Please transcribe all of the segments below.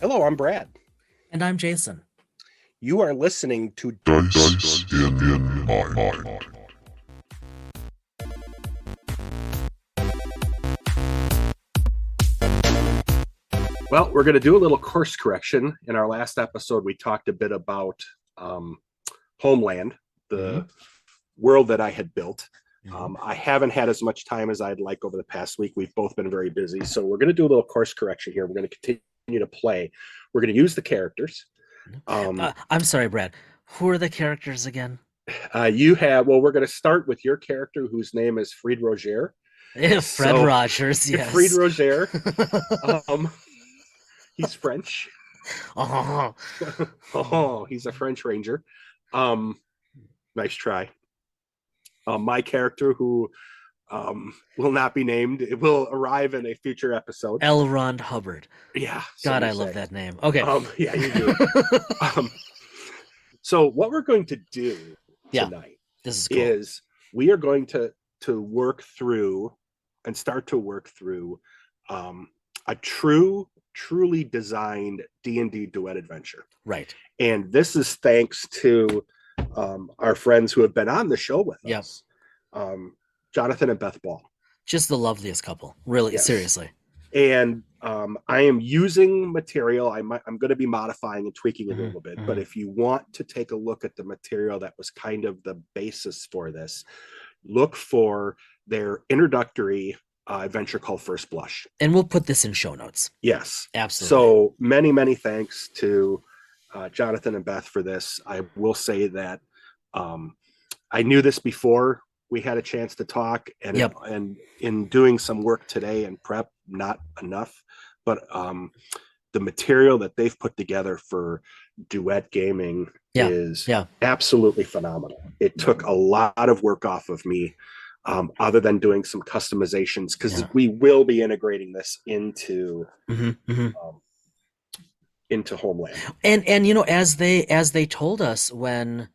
Hello, I'm Brad. And I'm Jason. You are listening to Dice in Mind. Well, we're going to do a little course correction. In our last episode, we talked a bit about Homeland, the world that I had built. I haven't had as much time as I'd like over the past week. We've both been very busy. So we're going to do a little course correction here. We're going to continue to play. We're going to use the characters. I'm sorry, Brad. Who are the characters again? We're going to start with your character whose name is Fried Roger. Fred Rogers, yes. Fried Roger. He's French. He's a French Ranger. Nice try. My character, who will not be named, it will arrive in a future episode. L. Ron Hubbard. Yeah. God, I love that name. Okay. Yeah, you do. So what we're going to do tonight this is cool. is we are going to work through and start to work through a truly designed D&D duet adventure. Right. And this is thanks to our friends who have been on the show with us. Jonathan and Beth Ball. Just the loveliest couple. Really, seriously. And I am using material. I'm going to be modifying and tweaking it a little bit. But if you want to take a look at the material that was kind of the basis for this, look for their introductory adventure called First Blush. And we'll put this in show notes. Yes. Absolutely. So many thanks to Jonathan and Beth for this. I will say that I knew this before we had a chance to talk, and in doing some work today and prep, not enough, but the material that they've put together for Duet gaming is absolutely phenomenal. It took a lot of work off of me, other than doing some customizations, because we will be integrating this into Homeland. And you know, as they told us when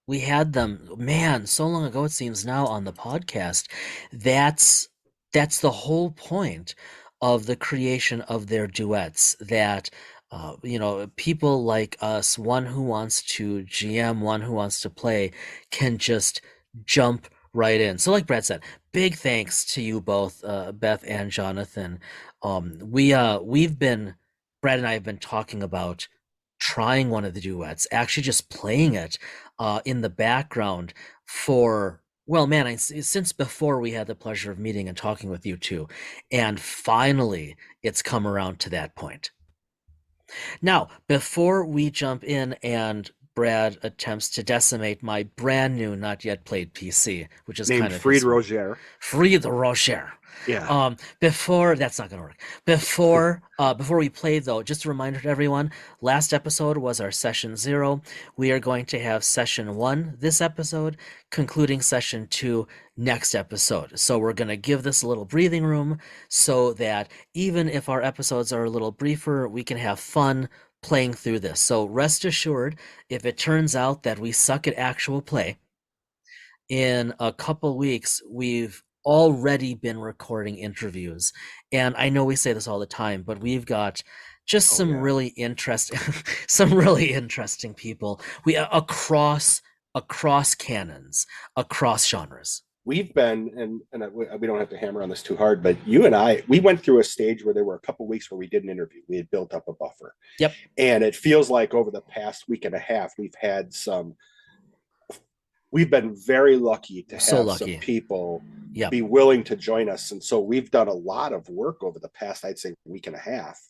we had them, man, so long ago it seems now, on the podcast, that's the whole point of the creation of their duets, that people like us, one who wants to GM, one who wants to play, can just jump right in. So like Brad said, big thanks to you both, Beth and Jonathan. Brad and I have been talking about trying one of the duets, actually just playing it in the background since before we had the pleasure of meeting and talking with you two. And finally, it's come around to that point. Now, before we jump in and Brad attempts to decimate my brand new, not yet played PC, which is named kind of Fried Roger. Fried Roger. Yeah. Before that's not gonna work. Before we play though, just a reminder to everyone, last episode was our session 0. We are going to have session 1 this episode, concluding session 2 next episode. So we're gonna give this a little breathing room so that even if our episodes are a little briefer, we can have fun playing through this. So rest assured, if it turns out that we suck at actual play, in a couple weeks we've already been recording interviews, and I know we say this all the time, but we've got just some really interesting people across canons, across genres. We've been, and we don't have to hammer on this too hard, but you and I, we went through a stage where there were a couple weeks where we did an interview. We had built up a buffer. Yep. And it feels like over the past week and a half, we've been very lucky to have some people be willing to join us. And so we've done a lot of work over the past, I'd say, week and a half,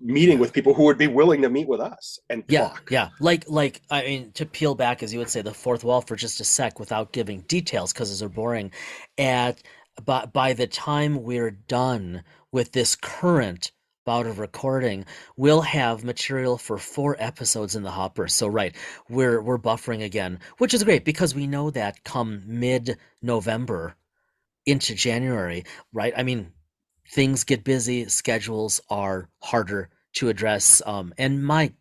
meeting with people who would be willing to meet with us and talk. Like I mean, to peel back, as you would say, the fourth wall for just a sec without giving details because those are boring. But by the time we're done with this current bout of recording, we'll have material for 4 episodes in the hopper. So we're buffering again, which is great because we know that come mid-November into January, right? I mean, things get busy, schedules are harder to address, and my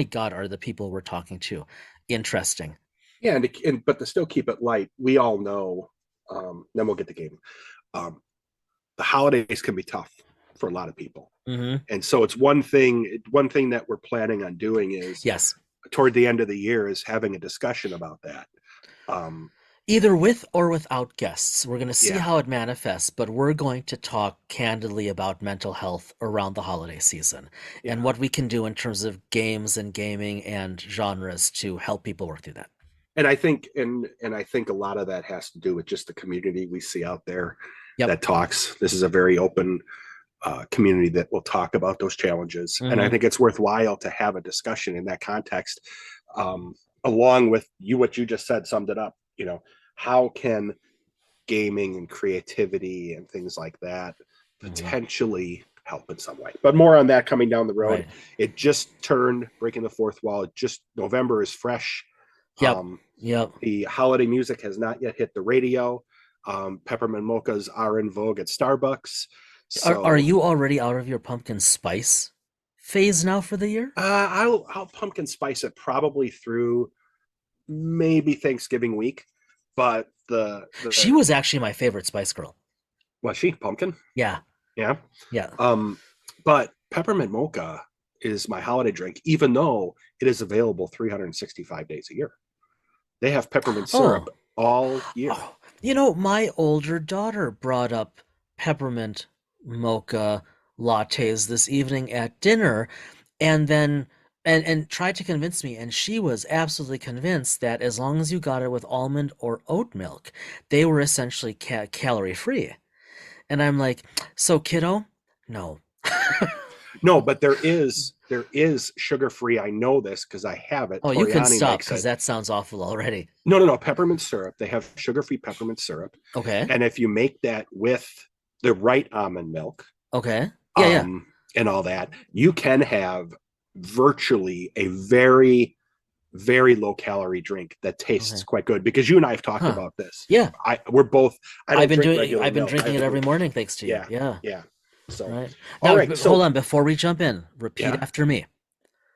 God, are the people we're talking to interesting. Yeah, but to still keep it light, we all know, then we'll get the game. The holidays can be tough. for a lot of people. Mm-hmm. And so it's one thing that we're planning on doing is Yes. toward the end of the year is having a discussion about that. Either with or without guests. We're going to see Yeah. how it manifests, but we're going to talk candidly about mental health around the holiday season and what we can do in terms of games and gaming and genres to help people work through that. And I think I think a lot of that has to do with just the community we see out there that talks. This is a very open community that will talk about those challenges. And I think it's worthwhile to have a discussion in that context, along with what you just said summed it up. How can gaming and creativity and things like that potentially help in some way? But more on that coming down the road. Right. It just turned breaking the fourth wall. November is fresh. The holiday music has not yet hit the radio. Peppermint mochas are in vogue at Starbucks. So, are you already out of your pumpkin spice phase now for the year? I'll pumpkin spice it probably through maybe Thanksgiving week. But she was actually my favorite Spice Girl. Was she pumpkin? Yeah. But peppermint mocha is my holiday drink, even though it is available 365 days a year. They have peppermint syrup all year. My older daughter brought up peppermint mocha lattes this evening at dinner, and then and tried to convince me, and she was absolutely convinced that as long as you got it with almond or oat milk, they were essentially calorie free. And I'm like, so kiddo, no. No, but there is sugar free. I know this because I have it. Oh, you can stop because that sounds awful already. No, peppermint syrup. They have sugar free peppermint syrup. Okay. And if you make that with the right almond milk, okay, and all that, you can have virtually a very, very low calorie drink that tastes quite good. Because you and I have talked about this. Yeah, we're both. I've been drinking it every morning thanks to you. Yeah. So right. Now, all right. Hold on before we jump in. Repeat after me.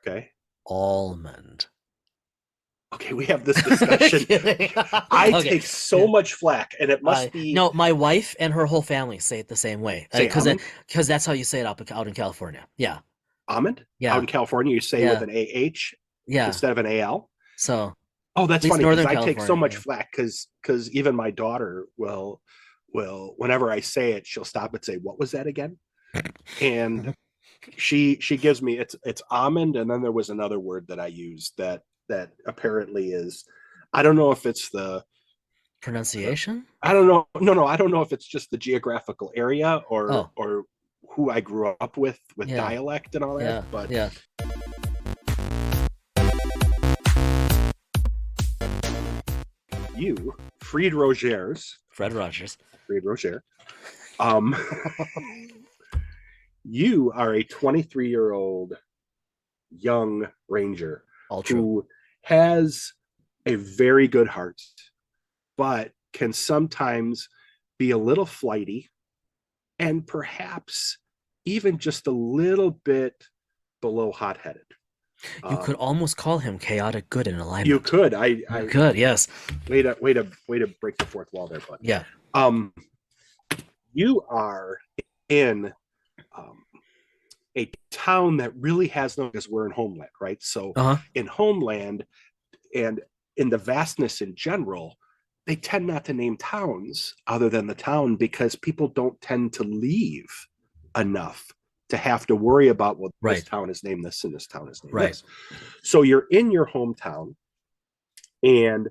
Okay. Almond. Okay, we have this discussion. I take so much flack, and it must be. No, my wife and her whole family say it the same way because that's how you say it out in California. Yeah. Almond? Yeah. Out in California, you say with an AH instead of an AL. So. Oh, that's funny because I take so much flack because even my daughter will whenever I say it, she'll stop and say, "What was that again?" And she gives me it's almond, and then there was another word that I used that apparently is, I don't know if it's the pronunciation. I don't know. No, I don't know if it's just the geographical area or who I grew up with dialect and all that. But you, Fred Rogers. You are a 23-year-old young ranger who has a very good heart, but can sometimes be a little flighty and perhaps even just a little bit below hot-headed. You could almost call him chaotic good in alignment. You could. I could. Yes. Way to break the fourth wall there, bud. Yeah. You are in a town that really has no, because we're in Homeland, right? So in Homeland and in the vastness in general, they tend not to name towns other than the town because people don't tend to leave enough to have to worry about, this town is named this and this town is named this. So you're in your hometown and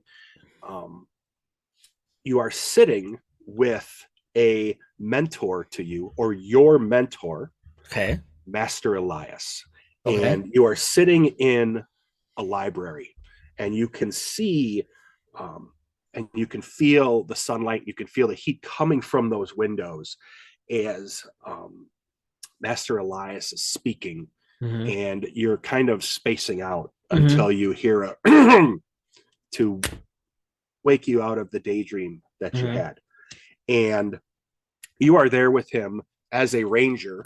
you are sitting with a mentor to you, or your mentor, Master Elias. And you are sitting in a library and you can see and you can feel the sunlight, you can feel the heat coming from those windows as Master Elias is speaking, and you're kind of spacing out until you hear a to wake you out of the daydream that you had. And you are there with him as a ranger,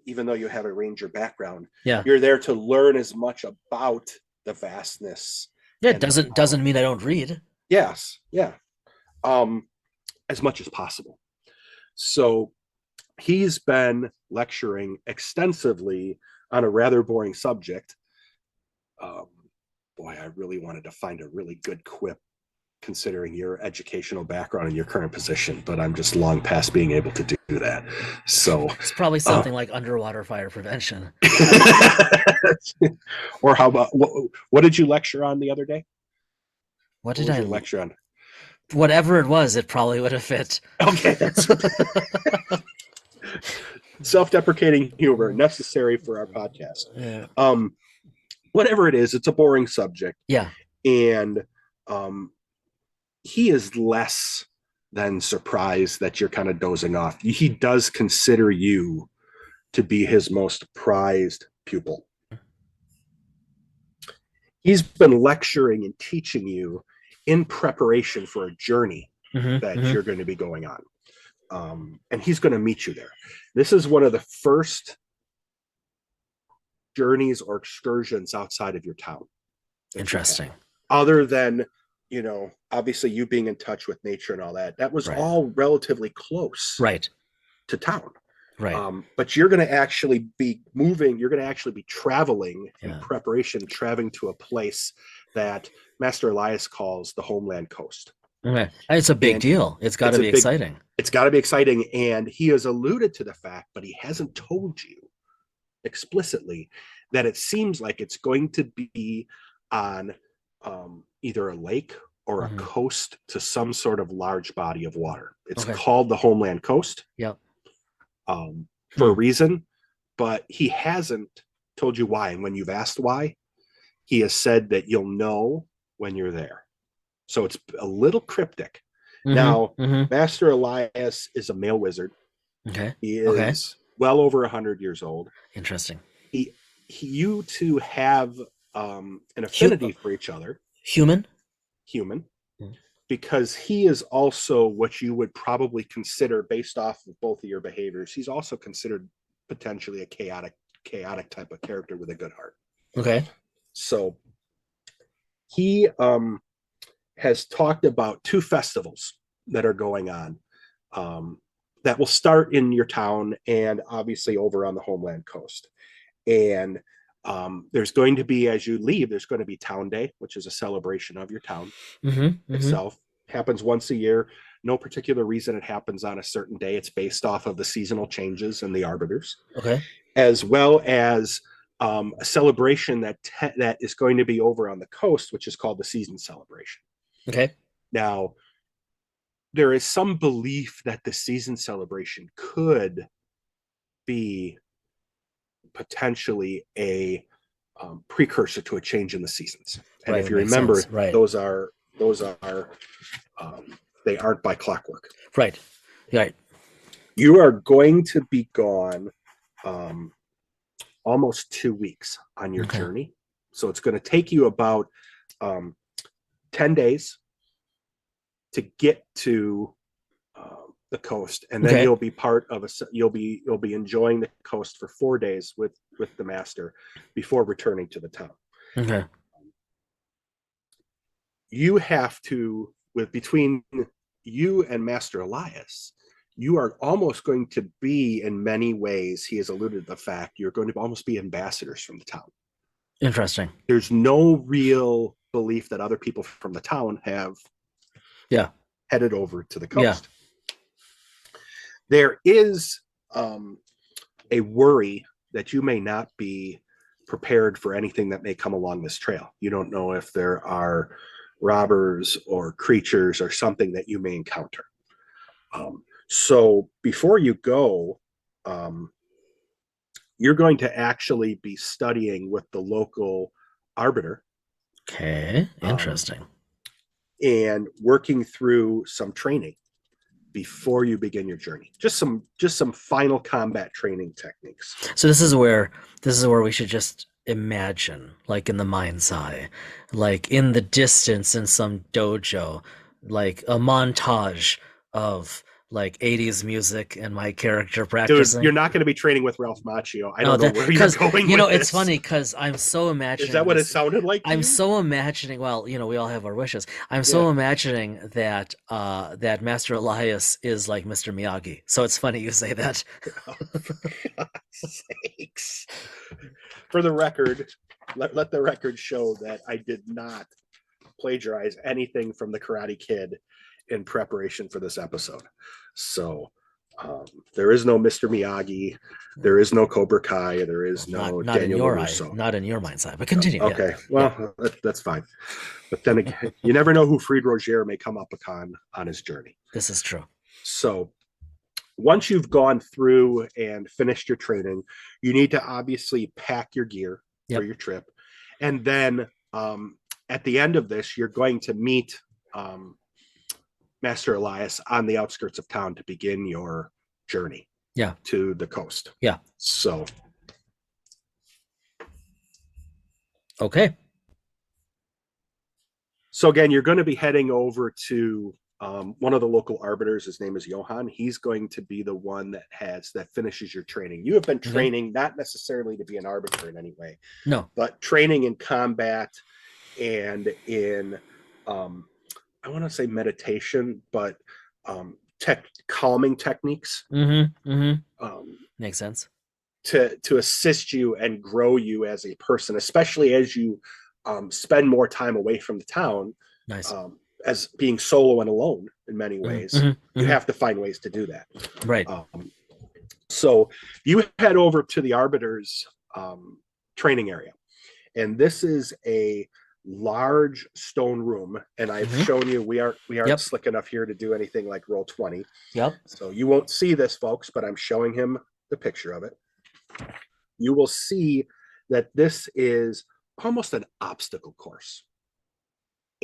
even though you have a ranger background. You're there to learn as much about the vastness. It doesn't mean I don't read. Yes, as much as possible. So he's been lecturing extensively on a rather boring subject. Boy, I really wanted to find a really good quip considering your educational background and your current position, but I'm just long past being able to do that. So it's probably something like underwater fire prevention. Or how about what did you lecture on the other day? What did I lecture on? Whatever it was, it probably would have fit. Okay, that's self-deprecating humor necessary for our podcast. Yeah. Whatever it is, it's a boring subject. Yeah. And he is less than surprised that you're kind of dozing off. He does consider you to be his most prized pupil. He's been lecturing and teaching you in preparation for a journey that you're going to be going on. And he's going to meet you there. This is one of the first journeys or excursions outside of your town. Interesting. Other than, obviously you being in touch with nature and all that, that was all relatively close to town. Right. But you're going to actually be moving, you're going to actually be traveling in preparation, traveling to a place that Master Elias calls the Homeland Coast. Okay. It's a big deal. It's got to be exciting. It's got to be exciting. And he has alluded to the fact, but he hasn't told you explicitly that it seems like it's going to be on either a lake or a coast to some sort of large body of water. It's called the Homeland Coast. Yep. For a reason, but he hasn't told you why. And when you've asked why, he has said that you'll know when you're there. So it's a little cryptic. Now, Master Elias is a male wizard. Okay. He is well over 100 years old. Interesting. You two have an affinity for each other. Human. Because he is also what you would probably consider, based off of both of your behaviors, he's also considered potentially a chaotic type of character with a good heart. Okay. So he has talked about 2 festivals that are going on that will start in your town and obviously over on the Homeland Coast. And there's going to be, as you leave, there's going to be Town Day, which is a celebration of your town itself. Happens once a year. No particular reason it happens on a certain day. It's based off of the seasonal changes and the arbiters. Okay. As well as a celebration that is going to be over on the coast, which is called the Season Celebration. Okay. Now, there is some belief that the Season Celebration could be potentially a precursor to a change in the seasons. And if you remember, those are they aren't by clockwork. Right. You are going to be gone almost 2 weeks on your journey. So it's going to take you about 10 days to get to the coast, and then you'll be part of you'll be enjoying the coast for 4 days with the master before returning to the town. Okay. You have to, between you and Master Elias, you are almost going to be, in many ways, he has alluded to the fact, you're going to almost be ambassadors from the town. Interesting. There's no real belief that other people from the town have headed over to the coast. There is a worry that you may not be prepared for anything that may come along this trail. You don't know if there are robbers or creatures or something that you may encounter. So before you go, you're going to actually be studying with the local arbiter. Okay, interesting. And working through some training before you begin your journey. Just some final combat training techniques. So this is where we should just imagine, like in the mind's eye, like in the distance in some dojo, like a montage of like 80s music and my character Dude, practicing. you're not going to be training with Ralph Macchio. I don't know where you're Because going you know with it's this. funny because I'm so imagining Is that what it this. sounded like to I'm you? so imagining. Well, you know, we all have our wishes. I'm so imagining that that Master Elias is like Mr. Miyagi. So it's funny you say that. Oh, for God's sakes. For the record, let the record show that I did not plagiarize anything from the Karate Kid in preparation for this episode. So there is no Mr. Miyagi, there is no Cobra Kai, there is no not in Daniel your LaRusso. not in your mind's eye, but continue. Okay, well, that's fine. But then again, you never know who Fried Roger may come up upon on his journey. This is true. So once you've gone through and finished your training, you need to obviously pack your gear for your trip. And then at the end of this, you're going to meet Master Elias on the outskirts of town to begin your journey to the coast. Yeah. So. Okay. So again, you're going to be heading over to one of the local arbiters. His name is Johan. He's going to be the one that finishes your training. You have been training not necessarily to be an arbiter in any way. No. But training in combat and in I want to say meditation, but calming techniques. Makes sense. To assist you and grow you as a person, especially as you spend more time away from the town. Nice. As being solo and alone in many ways, you have to find ways to do that. Right. So you head over to the arbiter's training area, and this is a large stone room. And I've shown you we aren't slick enough here to do anything like Roll20. Yep. So you won't see this, folks, but I'm showing him the picture of it. You will see that this is almost an obstacle course.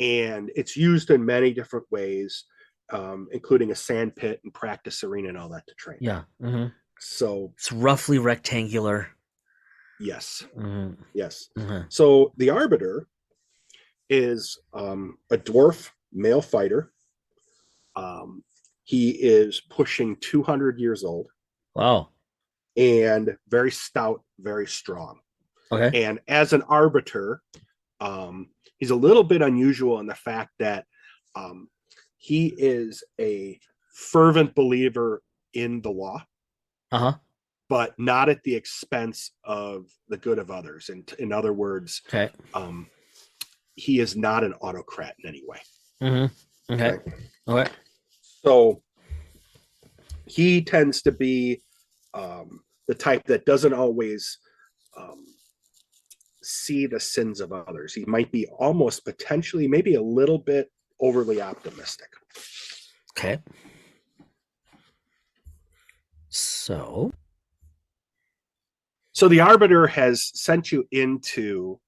And it's used in many different ways, including a sand pit and practice arena and all that to train. Yeah. So it's roughly rectangular. Yes. Mm-hmm. Yes. So the arbiter is a dwarf male fighter. He is pushing 200 years old. Wow. And very stout, very strong. Okay. And as an arbiter, he's a little bit unusual in the fact that he is a fervent believer in the law, but not at the expense of the good of others. And in other words, he is not an autocrat in any way. Okay. So he tends to be the type that doesn't always see the sins of others. He might be almost potentially maybe a little bit overly optimistic. Okay. So the arbiter has sent you into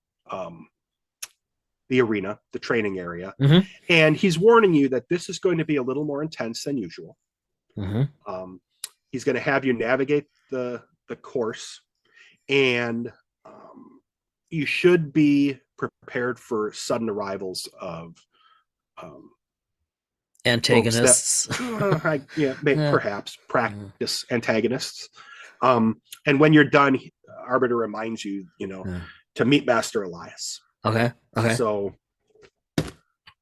the arena, the training area, and he's warning you that this is going to be a little more intense than usual. He's going to have you navigate the course, and you should be prepared for sudden arrivals of antagonists. Perhaps practice antagonists. And when you're done, Arbiter reminds you, to meet Master Elias. Okay. So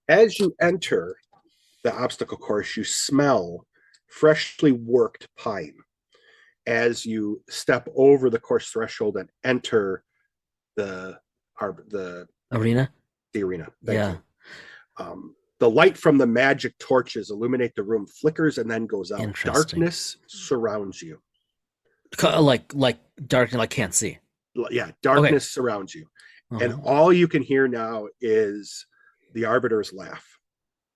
as you enter the obstacle course, you smell freshly worked pine as you step over the course threshold and enter the arena. The arena. Thank you. The light from the magic torches illuminate the room, flickers, and then goes out. Darkness surrounds you. Like darkness, like can't see. Yeah, darkness surrounds you. And all you can hear now is the arbiter's laugh,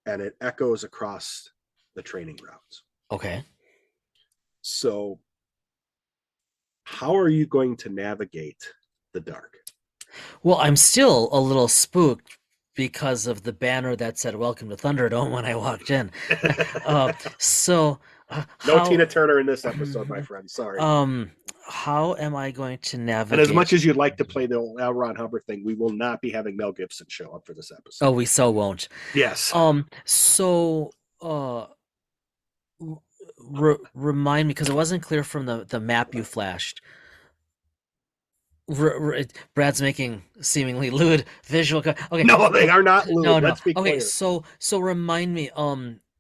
and it echoes across the training grounds. Okay. So how are you going to navigate the dark? Well, I'm still a little spooked because of the banner that said "Welcome to Thunderdome" when I walked in. No Tina Turner in this episode, my friend. Sorry. How am I going to navigate? And as much as you'd like to play the L. Ron Hubbard thing, we will not be having Mel Gibson show up for this episode. Oh, we so won't. Yes. remind me, because it wasn't clear from the map you flashed. Brad's making seemingly lewd visual. Okay, No, they are not lewd. no. Let's be Okay, clear. so remind me,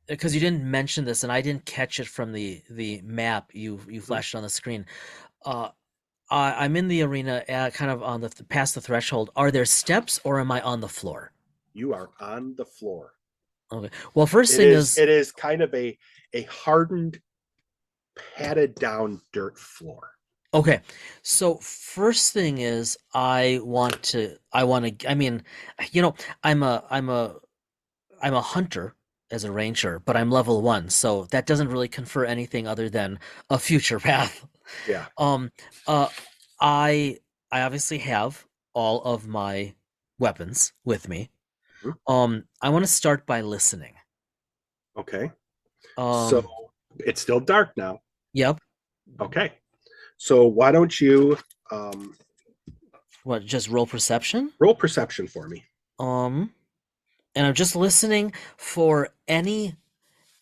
because you didn't mention this, and I didn't catch it from the map you flashed on the screen. I'm in the arena, kind of on the past the threshold. Are there steps, or am I on the floor? You are on the floor. Okay. Well, first It thing is it is kind of a hardened, padded down dirt floor. Okay, so first thing is I want to. I mean, I'm a hunter as a ranger, but I'm level 1, so that doesn't really confer anything other than a future path. Yeah. Um, uh, I obviously have all of my weapons with me. I want to start by listening. Okay. So it's still dark now. Yep. Okay. So why don't you What, just roll perception? roll perception for me? And I'm just listening for any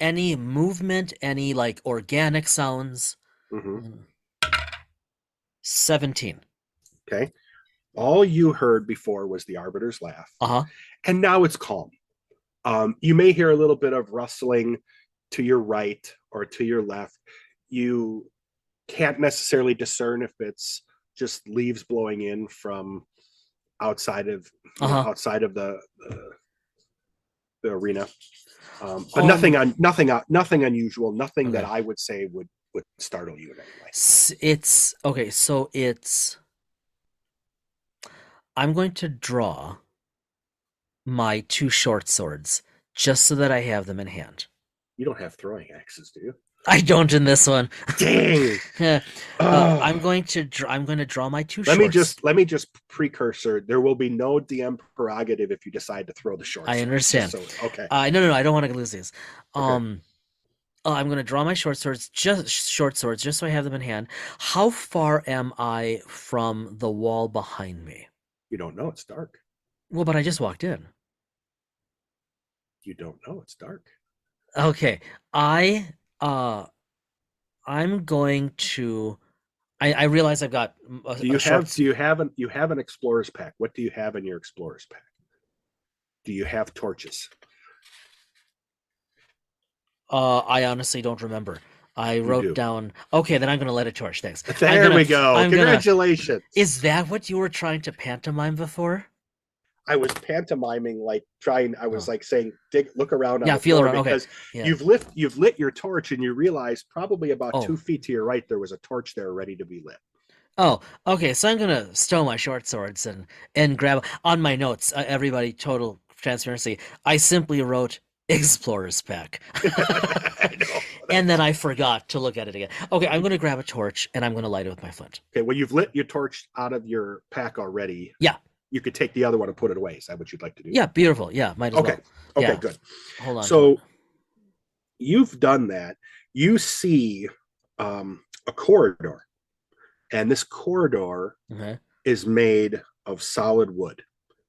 movement, any like organic sounds. Mm-hmm. 17. Okay. All you heard before was the arbiter's laugh. Uh-huh. And now it's calm. You may hear a little bit of rustling to your right or to your left. You can't necessarily discern if it's just leaves blowing in from outside of outside of the arena. But nothing unusual, nothing that I would say would startle you in any way. It's okay, so I'm going to draw my 2 short swords just so that I have them in hand. You don't have throwing axes, do you? I don't in this one. Dang. I'm going to draw my 2 let shorts. Let me just precursor. There will be no DM prerogative if you decide to throw the shorts. I understand. Okay. No, I don't want to lose these. Okay. I'm going to draw my short swords just so I have them in hand. How far am I from the wall behind me? You don't know, it's dark. Well, but I just walked in. You don't know, it's dark. Okay. I'm going to I realize I've got do you have an explorer's pack? What do you have in your explorer's pack? Do you have torches? I honestly don't remember. I wrote down. Okay, then I'm going to light a torch. Thanks. There we go. Congratulations. Is that what you were trying to pantomime before? I was pantomiming, like trying. I was like saying, look around. On yeah, the feel floor around. Because okay. you've lit your torch, and you realize probably about 2 feet to your right there was a torch there ready to be lit. Oh, okay. So I'm gonna stow my short swords and grab on my notes. Everybody, total transparency. I simply wrote explorer's pack. I know. And then I forgot to look at it again. Okay, I'm gonna grab a torch and I'm gonna light it with my flint. Okay, well, you've lit your torch out of your pack already. Yeah. You could take the other one and put it away. Is that what you'd like to do? Yeah, beautiful. Yeah, might as well. Okay, good. Hold on. So you've done that. You see a corridor, and this corridor is made of solid wood.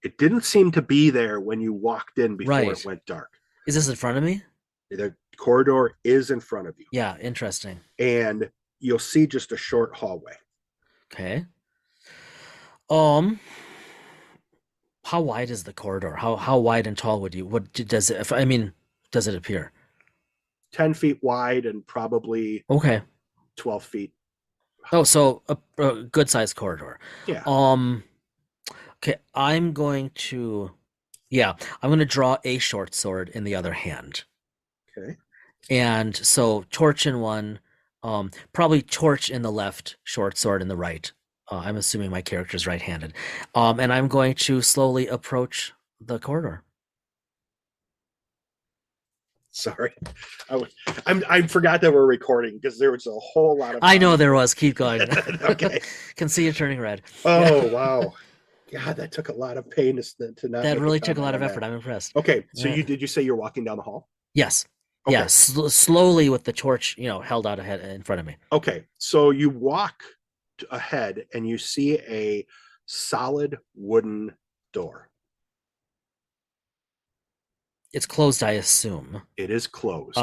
It didn't seem to be there when you walked in before it went dark. Is this in front of me? The corridor is in front of you. Yeah, interesting. And you'll see just a short hallway. Okay. How wide is the corridor? How wide and tall does it appear? 10 feet wide and probably 12 feet. Oh, so a good sized corridor. Yeah. Okay, I'm going to draw a short sword in the other hand. Okay. And so torch in one, probably torch in the left, short sword in the right. I'm assuming my character's right-handed. And I'm going to slowly approach the corridor. Sorry. I forgot that we're recording because there was a whole lot of... I know there was. Keep going. Okay. Can see you turning red. Oh, wow. God, that took a lot of pain to not... That really took a lot of effort. I'm impressed. Okay, so did you say you're walking down the hall? Yes. Okay. Yeah, slowly with the torch, held out ahead in front of me. Okay, so you walk ahead and you see a solid wooden door. It's closed, I assume. It is closed.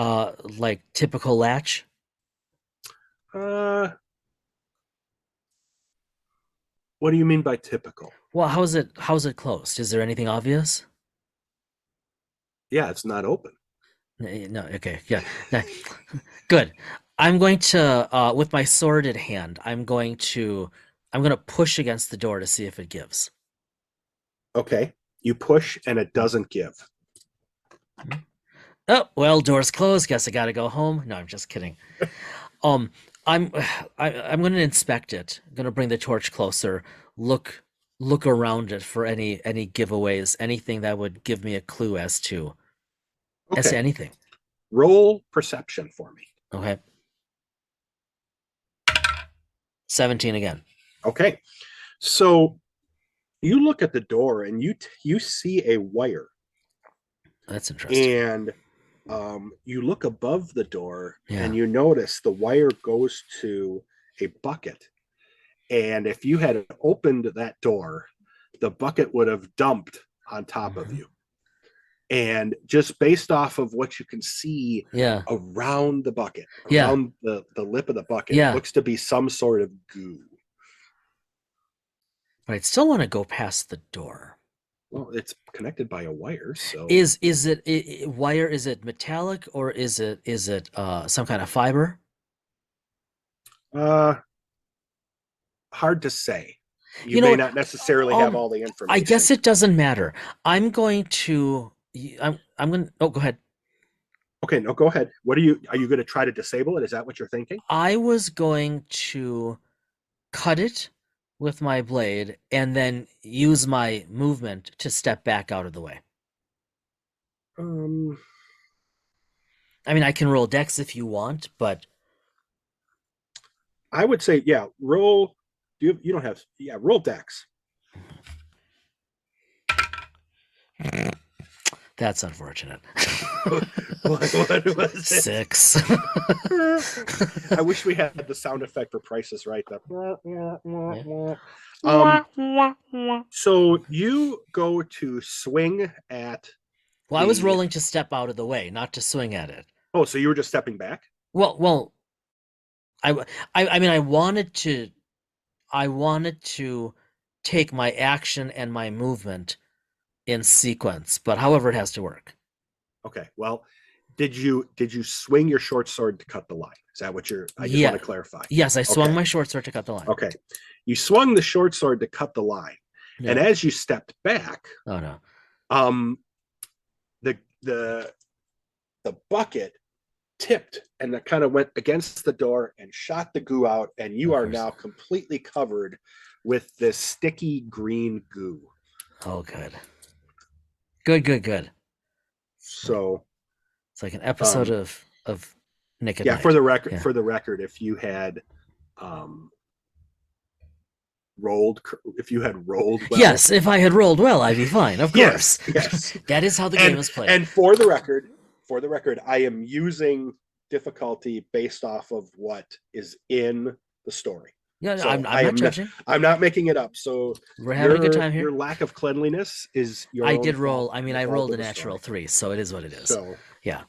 Like typical latch? What do you mean by typical? Well, how's it closed? Is there anything obvious? Yeah, it's not open. No, okay, yeah. No. Good. I'm going to with my sworded hand, I'm going to push against the door to see if it gives. Okay. You push and it doesn't give. Oh, well, door's closed. Guess I gotta go home. No, I'm just kidding. Um, I'm I'm going to inspect it. I'm going to bring the torch closer. Look around it for any giveaways, anything that would give me a clue as to Okay. anything. Roll perception for me. Okay. 17 again. Okay. So you look at the door and you see a wire, That's interesting. and you look above the door Yeah. and you notice the wire goes to a bucket. And if you had opened that door, the bucket would have dumped on top of you. And just based off of what you can see Yeah. around the bucket, Yeah. around the lip of the bucket, Yeah. it looks to be some sort of goo. But I'd still want to go past the door. Well, it's connected by a wire, so Is it wire? Is it metallic or is it some kind of fiber? hard to say. You You know may what? not necessarily have all the information. I guess it doesn't matter. I'm going to. I'm going. Oh, go ahead. Okay, no, go ahead. What are you going to try to disable it? Is that what you're thinking? I was going to cut it with my blade and then use my movement to step back out of the way. I mean, I can roll dex if you want, but I would say, yeah, roll. You don't have, yeah, roll dex. that's unfortunate. What was it? 6. I wish we had the sound effect for Price is Right. So you go to swing at. Well, I was rolling to step out of the way, not to swing at it. Oh, so you were just stepping back? Well, I mean, I wanted to take my action and my movement in sequence, but however it has to work. Okay. Well, did you swing your short sword to cut the line? Is that what I just want to clarify. Yes, I swung my short sword to cut the line. Okay. You swung the short sword to cut the line. Yeah. And as you stepped back, oh no. The bucket tipped and that kind of went against the door and shot the goo out, and you are now completely covered with this sticky green goo. Oh, good. So it's like an episode of Nick at yeah, Night. for the record, if you had rolled well, yes, if I had rolled well, I'd be fine, of course. Yes. That is how the game is played. And for the record, I am using difficulty based off of what is in the story. Yeah, so I'm not judging. I'm not making it up. So we're having a good time here. Your lack of cleanliness is your I own did roll. fault. I mean, I rolled a natural 3, so it is what it is. So yeah.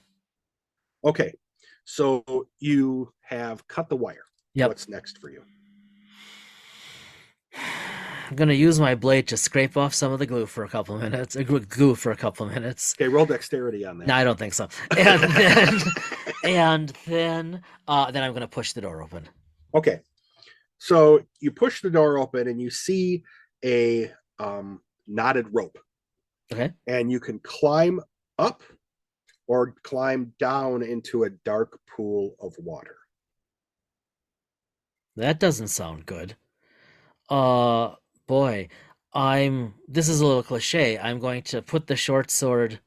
Okay. So you have cut the wire. Yep. What's next for you? I'm gonna use my blade to scrape off some of the glue for a couple of minutes. Goo for a couple of minutes. Okay, roll dexterity on that. No, I don't think so. And then I'm gonna push the door open. Okay. So you push the door open and you see a knotted rope. Okay. And you can climb up or climb down into a dark pool of water. That doesn't sound good. Boy, this is a little cliche. I'm going to put the short sword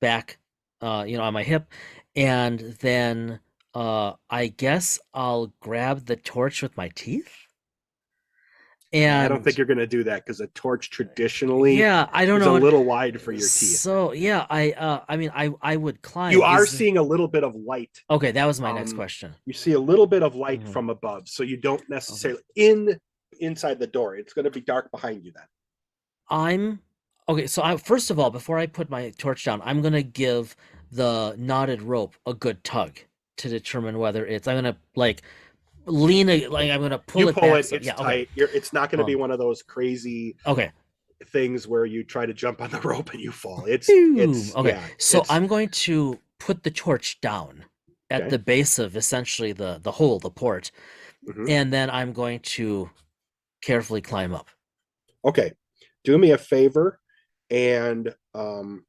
back, on my hip, and then I guess I'll grab the torch with my teeth. And I don't think you're going to do that because a torch traditionally, I don't know, a little wide for your teeth. So yeah, I would climb. You are seeing a little bit of light. Okay, that was my next question. You see a little bit of light from above, so you don't necessarily inside the door. It's going to be dark behind you then. So first of all, before I put my torch down, I'm going to give the knotted rope a good tug to determine whether I'm going to lean it, like I'm gonna pull You it pull back. it, So, it's yeah, tight. okay. It's not going to be one of those crazy Okay. things where you try to jump on the rope and you fall. Boom. Okay. Yeah, So I'm going to put the torch down at okay. the base of essentially the hole, the port, Mhm. and then I'm going to carefully climb up. Okay. Do me a favor and do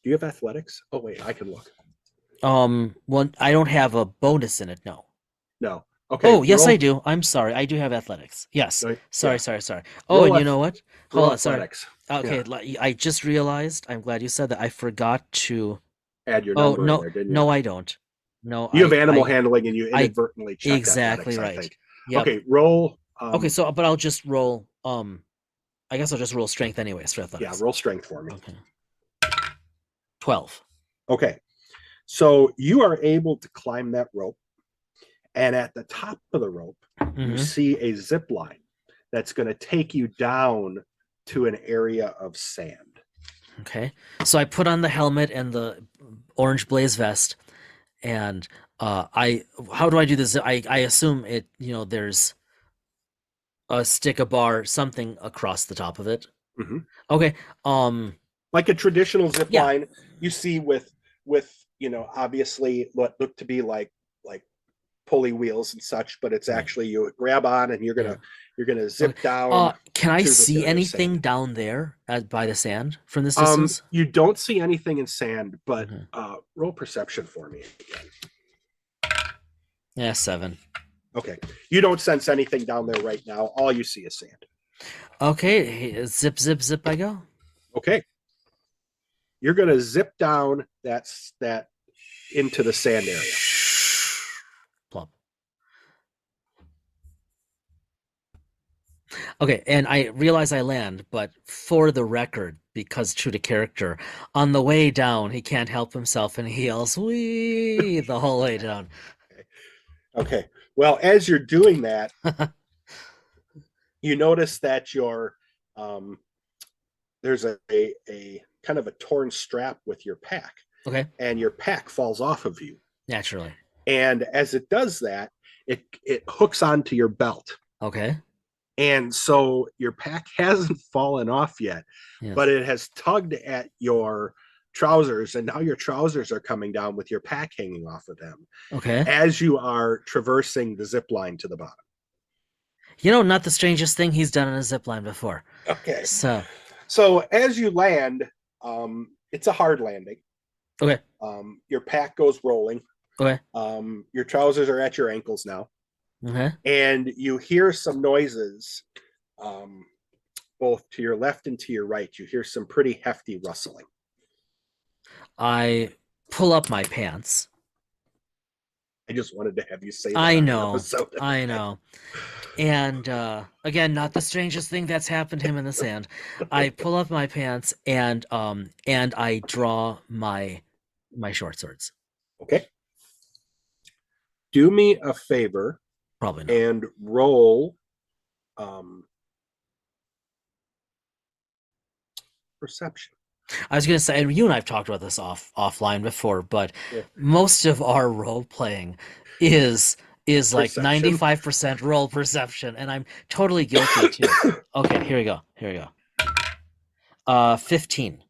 you have athletics? Oh wait, I can look. One, I don't have a bonus in it, no. No. Okay, Oh, yes, I roll. do. I'm sorry. I do have athletics. Yes. Yeah. Sorry. Oh, Roll and you know what? Hold roll on, sorry. athletics. Okay, I just realized, I'm glad you said that. I forgot to. Add your Oh, number in no, there, didn't you? no, I don't. No, You have animal handling and you I inadvertently checked exactly athletics, I right. think. Yep. Okay, roll Okay, so but I'll just roll I guess I'll just roll strength anyways for yeah, athletics. roll strength for me. Okay. 12. Okay. So you are able to climb that rope, and at the top of the rope, you see a zip line that's going to take you down to an area of sand. Okay. So I put on the helmet and the orange blaze vest, and how do I do this? I assume it, there's a stick, a bar, something across the top of it. Mm-hmm. Okay. Like a traditional zip Yeah. line you see with obviously what look to be like pulley wheels and such, but it's actually you grab on and you're gonna zip down. Can I to this see area of anything sand. down there by the sand from this distance? You don't see anything in sand, but roll perception for me again. Yeah, 7. Okay. You don't sense anything down there right now. All you see is sand. Okay, zip, zip, zip I go. Okay. You're going to zip down that into the sand area. Plop. Okay, and I realize I land, but for the record, because true to character, on the way down, he can't help himself and he yells, "Wee!" the whole way down. Okay. Well, as you're doing that, you notice that there's a kind of a torn strap with your pack. Okay. And your pack falls off of you. Naturally. And as it does that, it hooks onto your belt. Okay. And so your pack hasn't fallen off yet, but it has tugged at your trousers, and now your trousers are coming down with your pack hanging off of them. Okay. As you are traversing the zip line to the bottom. Not the strangest thing he's done on a zip line before. Okay. So as you land, it's a hard landing. Okay. Your pack goes rolling. Okay. Your trousers are at your ankles now. Okay. And you hear some noises, both to your left and to your right. You hear some pretty hefty rustling. I pull up my pants. I just wanted to have you say that. I know. And again, not the strangest thing that's happened to him in the sand. I pull up my pants and I draw my short swords. Okay. Do me a favor. Probably not. And roll perception. I was going to say, and you and I've talked about this offline before, but most of our role playing is like 95% role perception, and I'm totally guilty too. Okay, here we go. 15.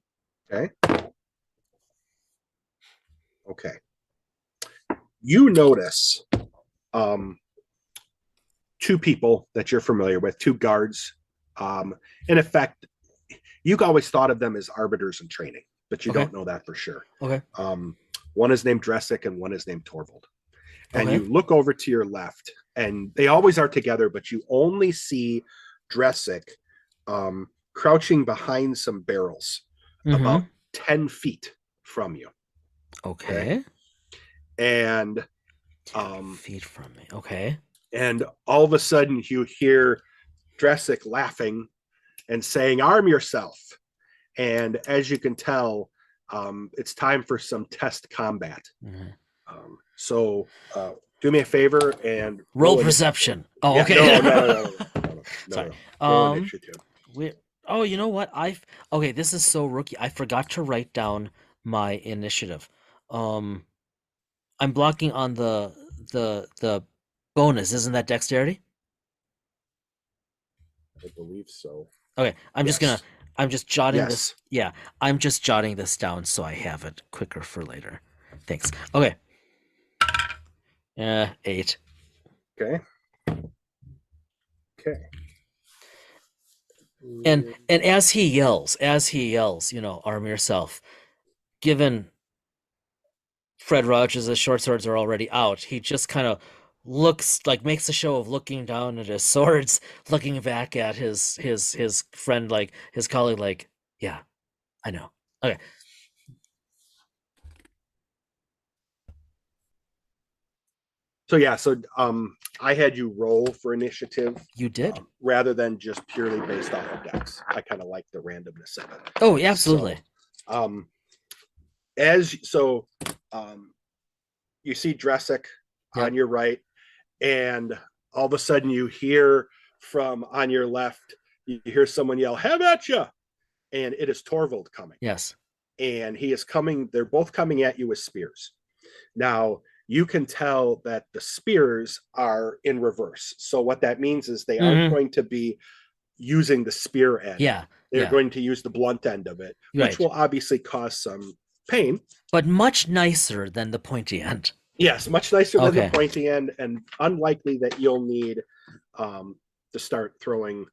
Okay. You notice two people that you're familiar with, two guards. In effect, you've always thought of them as arbiters in training, but you don't know that for sure. Okay. One is named Dressic and one is named Torvald. And you look over to your left, and they always are together, but you only see Dressic crouching behind some barrels about 10 feet from you. Okay. And 10 feet from me. Okay. And all of a sudden you hear Dressic laughing and saying, "Arm yourself." And as you can tell, it's time for some test combat. So do me a favor and roll perception. Oh, okay. No. Sorry. Roll initiative. Oh, you know what? Okay, this is so rookie. I forgot to write down my initiative. I'm blocking on the bonus. Isn't that dexterity? I believe so. Okay, I'm just jotting this. Yes. Yeah, I'm just jotting this down so I have it quicker for later. Thanks. Okay. 8. Okay. Okay. And as he yells, arm yourself. Given Fred Rogers' short swords are already out, he just kind of makes a show of looking down at his swords, looking back at his friend, like his colleague, like, yeah, I know. Okay. So yeah, I had you roll for initiative. You did. Rather than just purely based off of dex. I kind of like the randomness of it. Oh, absolutely. So, you see Dressic on your right, and all of a sudden you hear from on your left, you hear someone yell, "How about you?" And it is Torvald coming. Yes. And he is coming, they're both coming at you with spears. Now, you can tell that the spears are in reverse. So what that means is they aren't going to be using the spear end. Yeah. They're going to use the blunt end of it, which will obviously cause some pain. But much nicer than the pointy end. Yes, much nicer than the pointy end, and unlikely that you'll need to start throwing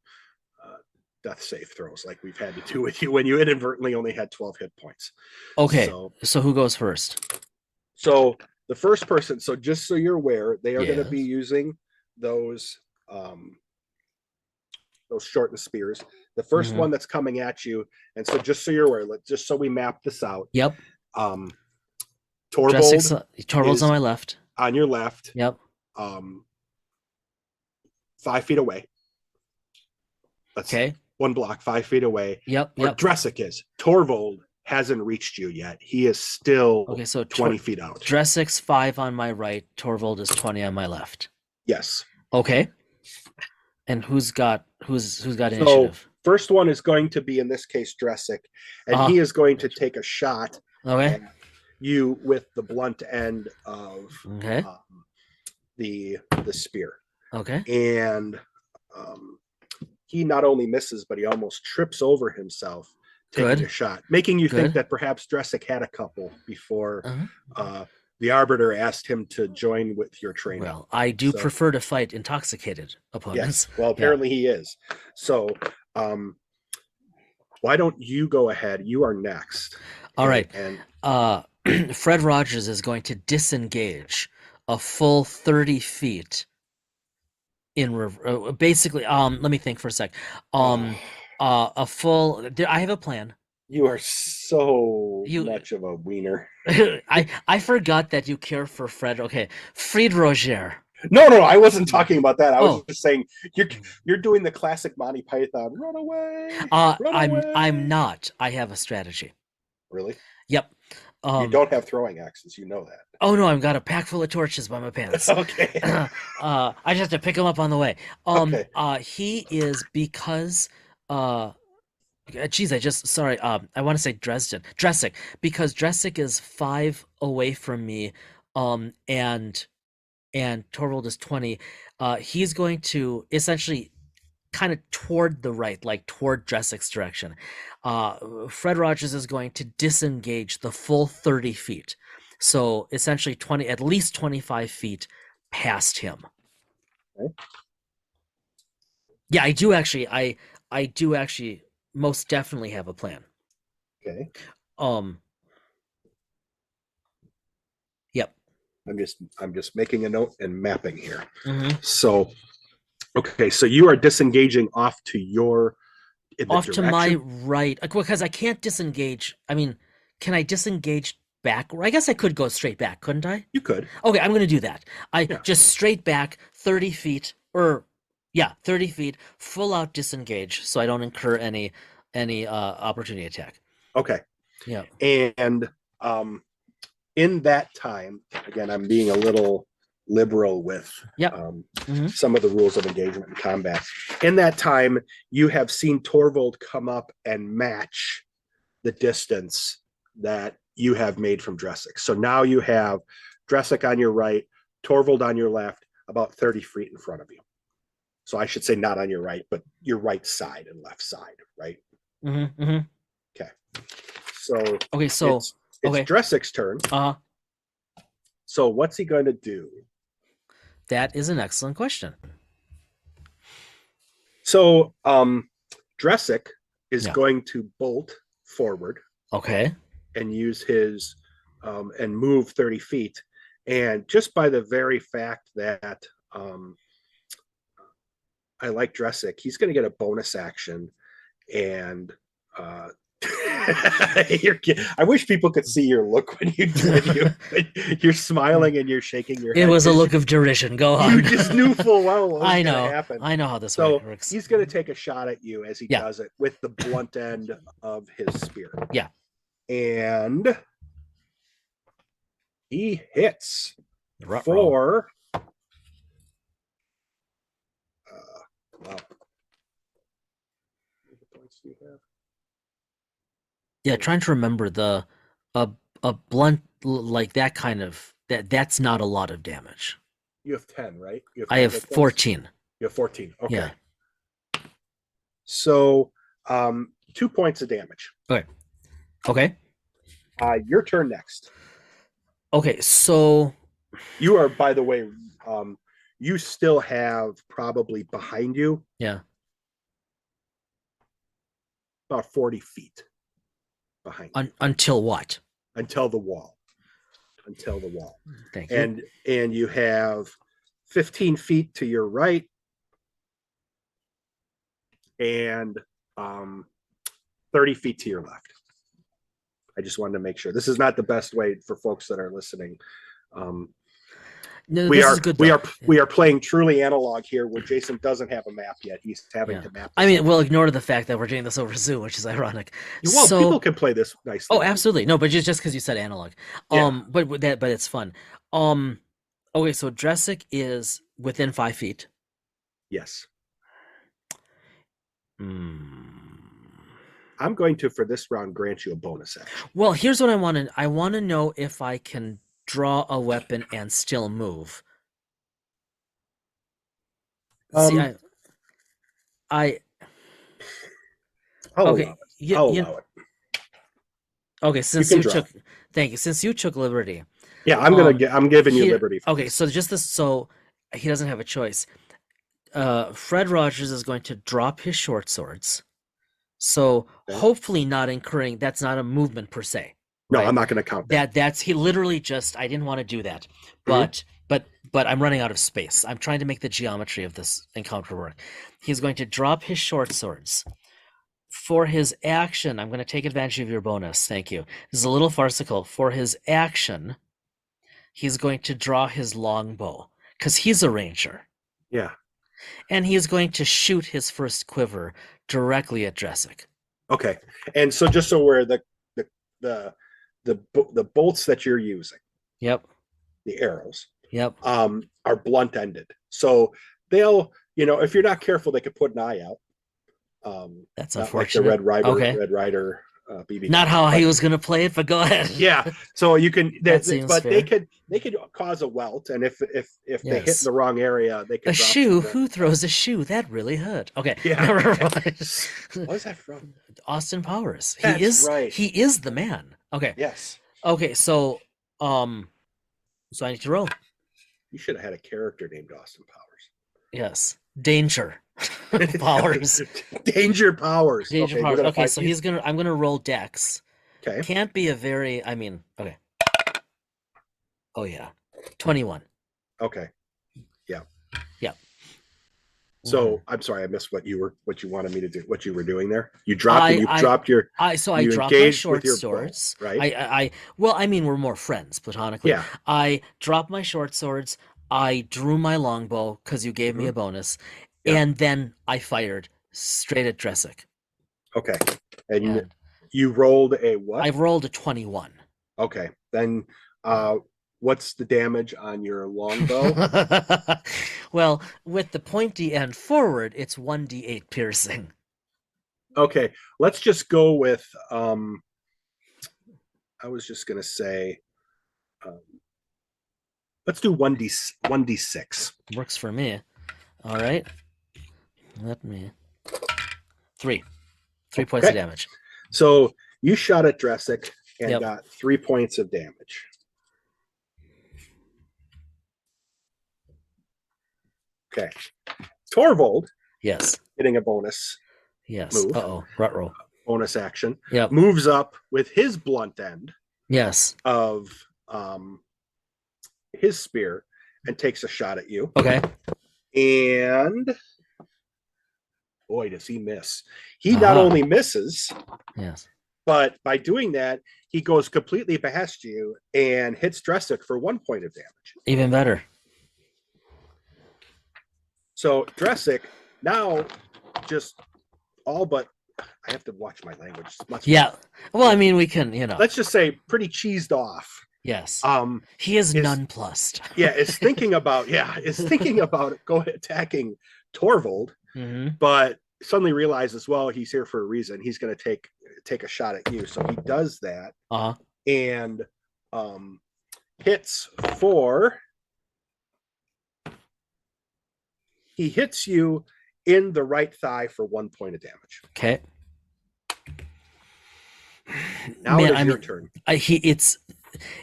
death save throws like we've had to do with you when you inadvertently only had 12 hit points. Okay, so who goes first? So the first person, so just so you're aware, they are going to be using those shortened spears. The first one that's coming at you, and so just so you're aware, just so we map this out. Yep. Torvald's on my left. On your left. Yep. 5 feet away. Okay. One block, 5 feet away. Yep. Where Dressic is. Torvald hasn't reached you yet. He is still 20 feet out. Dressic's 5 on my right. Torvald is 20 on my left. Yes. Okay. And who's got initiative? So first one is going to be, in this case, Dressic, and he is going to take a shot at you with the blunt end of the spear. Okay. And he not only misses, but he almost trips over himself taking a shot, making you think that perhaps Dressic had a couple before the Arbiter asked him to join with your training. Well, I do prefer to fight intoxicated opponents. Yes. Well, apparently he is. So why don't you go ahead? You are next. All right. And Fred Rogers is going to disengage a full 30 feet in basically let me think for a sec. A full I have a plan. You are so much of a wiener. I forgot that you care for Fred. Okay. Fred Roger. No, I wasn't talking about that. I was just saying you're doing the classic Monty Python run away. I'm not. I have a strategy. Really? Yep. You don't have throwing axes, you know that. Oh no, I've got a pack full of torches by my pants. Okay. I just have to pick them up on the way. He is because geez, I want to say Dressic, because Dressic is 5 away from me, and Torvald is 20. He's going to essentially kind of toward the right, like toward Dressic's direction. Fred Rogers is going to disengage the full 30 feet. So essentially at least 25 feet past him. Okay. Yeah, I do actually most definitely have a plan. Okay. Yep. I'm just making a note and mapping here. Mm-hmm. So okay, so you are disengaging off to your to my right, because I can't disengage. I mean, can I disengage back? I guess I could go straight back, couldn't I? You could. Okay, I'm going to do that. Just straight back 30 feet, 30 feet, full out disengage, so I don't incur any opportunity attack. Okay. Yeah. And in that time, again, I'm being a little liberal with some of the rules of engagement and combat. In that time, you have seen Torvald come up and match the distance that you have made from Dressic. So now you have Dressic on your right, Torvald on your left, about 30 feet in front of you. So I should say not on your right, but your right side and left side, right? Mm-hmm, mm-hmm. Okay. So okay, so it's okay. Dressik's turn. So what's he going to do? That is an excellent question. So Dressik is going to bolt forward. Okay. And use his and move 30 feet. And just by the very fact that I like Dressik, he's going to get a bonus action. And I wish people could see your look when you're smiling and you're shaking your head. It was a look of derision. Go on. You just knew full well what was I going know. to happen. I know how this so works. He's going to take a shot at you as he does it with the blunt end of his spear. Yeah. And he hits for wow. Points do you have? Yeah, trying to remember a blunt like that kind of that's not a lot of damage. You have 10, right? I have 14. You have 14. Okay. Yeah. So 2 points of damage. Okay. Your turn next. Okay, so you are, by the way, you still have probably behind you. Yeah. About 40 feet behind you. Until what? Until the wall. Until the wall. Thank you. And you have 15 feet to your right and 30 feet to your left. I just wanted to make sure. This is not the best way for folks that are listening. No, we are playing truly analog here where Jason doesn't have a map yet. He's having to map. I mean, we'll ignore the fact that we're doing this over Zoom, which is ironic. Well, people can play this nicely. Oh, absolutely. No, but just because you said analog. But it's fun. Okay, so Dressik is within 5 feet. Yes. I'm going to, for this round, grant you a bonus action. Well, here's what I want to. I want to know if I can draw a weapon and still move. See, I'll allow it. I'll allow it. Okay, since you took, thank you. Since you took liberty. Yeah, I'm giving you liberty. Okay, so just this, so he doesn't have a choice. Fred Rogers is going to drop his short swords. So hopefully not incurring, that's not a movement per se. No, right? I'm not going to count that. That's he literally just, I didn't want to do that. But I'm running out of space. I'm trying to make the geometry of this encounter work. He's going to drop his short swords. For his action, I'm going to take advantage of your bonus. Thank you. This is a little farcical. For his action, he's going to draw his longbow because he's a ranger. Yeah. And he is going to shoot his first quiver directly at Dressik. Okay. And so just so we're the bolts that you're using. Yep. The arrows. Yep. Are blunt ended. So they'll, if you're not careful, they could put an eye out. That's unfortunate. Like the Red Rider BB. Not how he was going to play it, but go ahead. Yeah. So you can, but fair. they could cause a welt, and if they hit in the wrong area, they could. A shoe? Who throws a shoe? That really hurt. Okay. Yeah. What is that from? Austin Powers. That's he is right. He is the man. Okay. Yes. Okay. So I need to roll. You should have had a character named Austin Powers. Yes. Danger. Powers. Danger Powers. Danger Powers. Okay, so I'm gonna roll Dex. Okay. Can't be a very, okay. Oh yeah. 21. Okay. Yeah. Yeah. So I'm sorry, I missed what you wanted me to do, what you were doing there. You dropped I dropped my short swords. Bow, right? We're more friends platonically. Yeah. I dropped my short swords. I drew my longbow because you gave me a bonus. Yeah. And then I fired straight at Dressik. Okay. And you rolled a what? I rolled a 21. Okay. Then what's the damage on your longbow? Well, with the pointy end forward, it's 1d8 piercing. Okay. Let's just go with I was just going to say Let's do 1d6. Works for me. All right. Let me. 3 points of damage. So you shot at Dressic and Yep. got 3 points of damage. Okay. Torvald, Yes. getting a bonus Yes. move. Ruh-roh. Bonus action. Yep. Moves up with his blunt end Yes. of his spear and takes a shot at you. Okay. And boy, does he miss. He not only misses, yes, but by doing that, he goes completely past you and hits Dressic for 1 point of damage. Even better. So Dressic now just all but, I have to watch my language. Yeah. Well, I mean, we can, let's just say pretty cheesed off. Yes. He is nonplussed. Is thinking about go attacking Torvald, but suddenly realizes, well, he's here for a reason. He's going to take a shot at you. So he does that and hits for. He hits you in the right thigh for 1 point of damage. Okay. Now it is your turn.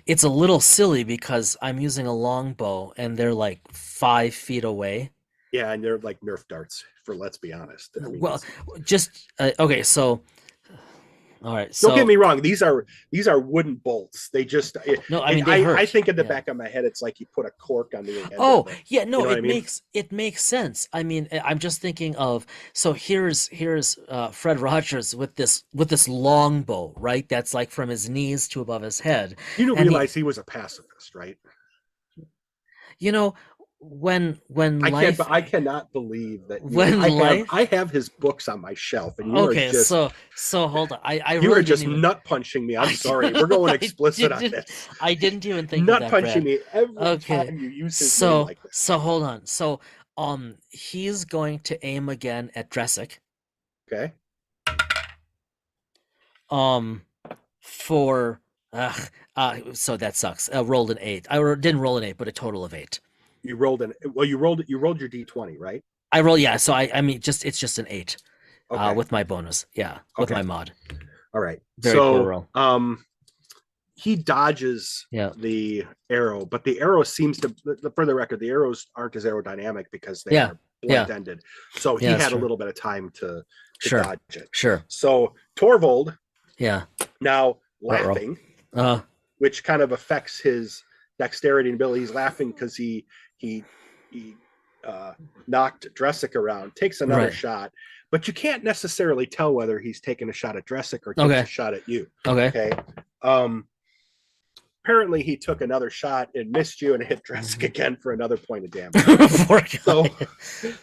It's a little silly because I'm using a longbow and they're like 5 feet away. Yeah, and they're like Nerf darts. Let's be honest. I mean, okay. So, all right. So don't get me wrong. These are wooden bolts. They just no. I mean, they hurt. I think in the back of my head, it's like you put a cork on the end. Yeah. No, it makes sense. I mean, I'm just thinking of. So here's Fred Rogers with this longbow, right? That's like from his knees to above his head. You don't realize he was a pacifist, right? When I cannot believe that I have his books on my shelf and so hold on. I you really were just nut punching me. I'm sorry. We're going explicit on this. I didn't even think nut of that, punching Brad. me every time you use his name like this. So hold on. So he's going to aim again at Dressic. Okay. So that sucks. I rolled an 8. I didn't roll an 8, but a total of 8. You rolled you rolled your D20, right? I roll, yeah. So I mean, it's just an 8, with my bonus, with my mod. All right. Very poor roll. He dodges the arrow, but the arrow seems to. For the record, the arrows aren't as aerodynamic because they are blunt ended. So he had a little bit of time to dodge it. Sure. So Torvald, now laughing, which kind of affects his dexterity and ability. He's laughing because he knocked Dressic around, takes another shot, but you can't necessarily tell whether he's taking a shot at Dressic or takes a shot at you. Okay. Apparently he took another shot and missed you and hit Dressic again for another point of damage.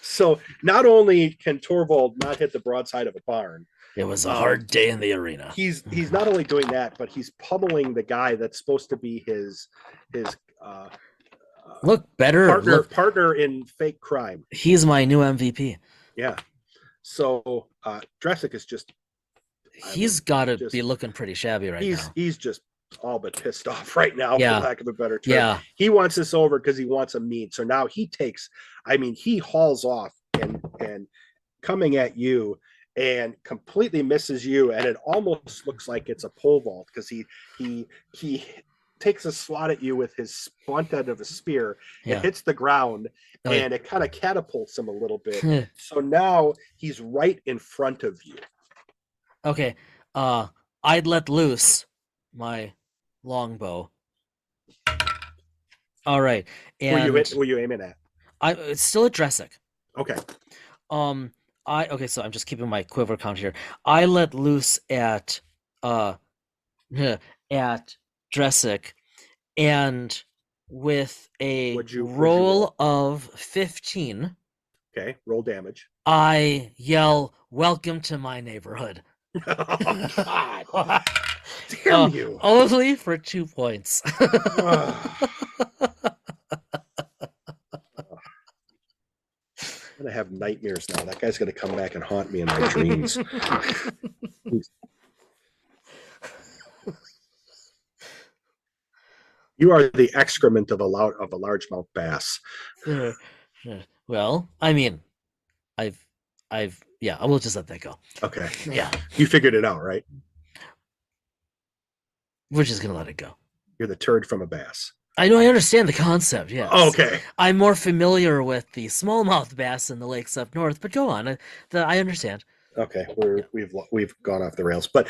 so not only can Torvald not hit the broadside of a barn, it was a hard day in the arena. He's not only doing that, but he's pummeling the guy that's supposed to be his partner in fake crime. He's my new MVP. Yeah. So Dressic is just he's got to be looking pretty shabby now. He's just all but pissed off right now, for lack of a better term. Yeah. He wants this over because he wants a meat. So now he hauls off and coming at you and completely misses you, and it almost looks like it's a pole vault because he takes a swat at you with his blunt end of a spear. It hits the ground and it kind of catapults him a little bit. So now he's right in front of you. Okay. I'd let loose my longbow. All right. And were you aiming at? It's still at Dressic. Okay. So I'm just keeping my quiver count here. I let loose at Dressic, and with a roll of 15. Okay, roll damage. I yell, "Welcome to my neighborhood." Oh, God. Damn you. Only for 2 points. I'm gonna have nightmares now. That guy's gonna come back and haunt me in my dreams. You are the excrement of a largemouth bass. Well, I mean, I've, yeah, I will just let that go. Okay. Yeah, You figured it out, right? we're just gonna let it go. You're the turd from a bass. I know, I understand the concept, yes. Okay. I'm more familiar with the smallmouth bass in the lakes up north, but go on. I understand. Okay. We've gone off the rails. But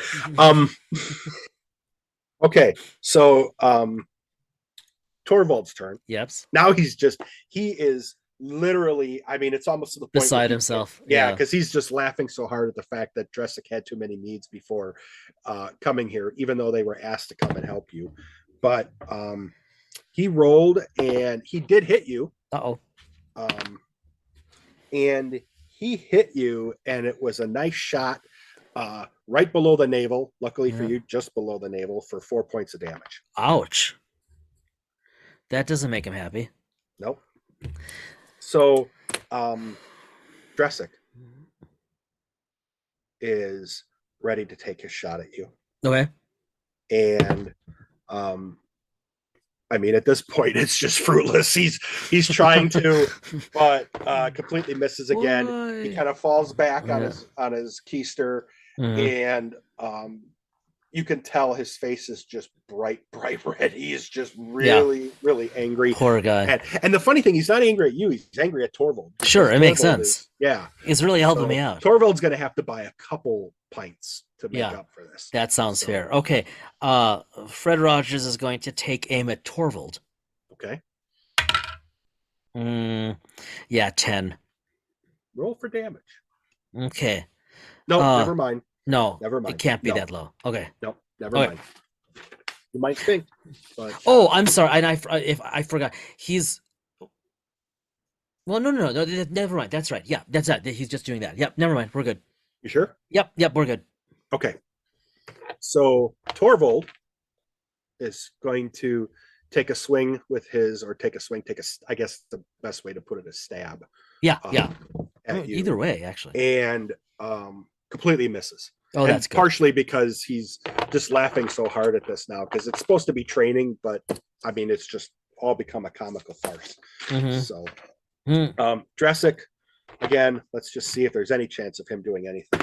okay. So Torvald's turn. Yeps. Now he is literally, I mean, it's almost to the point Beside himself. Yeah, because he's just laughing so hard at the fact that Dressick had too many meads before coming here, even though they were asked to come and help you. But he rolled and he did hit you. Uh-oh. And he hit you, and it was a nice shot right below the navel. Luckily for you, just below the navel for 4 points of damage. Ouch. That doesn't make him happy. Nope. So, Dressick is ready to take his shot at you. Okay. And, I mean, at this point, it's just fruitless. He's trying to, but completely misses again. Why? He kind of falls back on his keister, and you can tell his face is just bright red. He is just really angry. Poor guy. And the funny thing, he's not angry at you. He's angry at Torvald. Sure, it makes sense. Yeah, he's really helping me out. Torvald's going to have to buy a couple pints to make up for this. That sounds fair. Okay, Fred Rogers is going to take aim at Torvald. Okay. Yeah, 10. Roll for damage. Okay. No, never mind. No, never mind. It can't be that low. Okay. No, never mind. You might think, but I'm sorry. And I forgot. He's no. Never mind. That's right. Yeah, that's that. He's just doing that. Yep. Never mind. We're good. You sure? Yep. We're good. Okay. So Torvald is going to take a swing with his, or I guess the best way to put it is stab. Yeah. At you. Either way, actually. And completely misses. Oh, that's good. Partially because he's just laughing so hard at this now, because it's supposed to be training, but I mean, it's just all become a comical farce. So, Dressick, again, let's just see if there's any chance of him doing anything.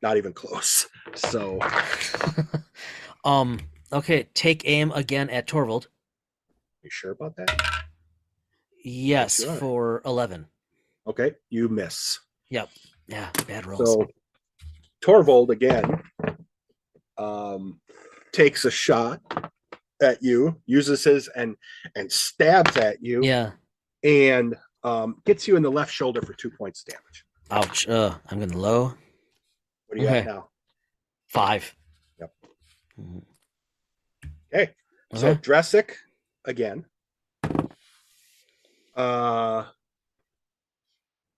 Not even close. So, okay, take aim again at Torvald. You sure about that? Yes, for 11. Okay, you miss. Yep. Yeah, bad rolls. So Torvald again takes a shot at you, uses his and stabs at you. Yeah. And gets you in the left shoulder for 2 points of damage. Ouch. I'm going low. What are you at now? 5. Yep. Okay. So Dressick again.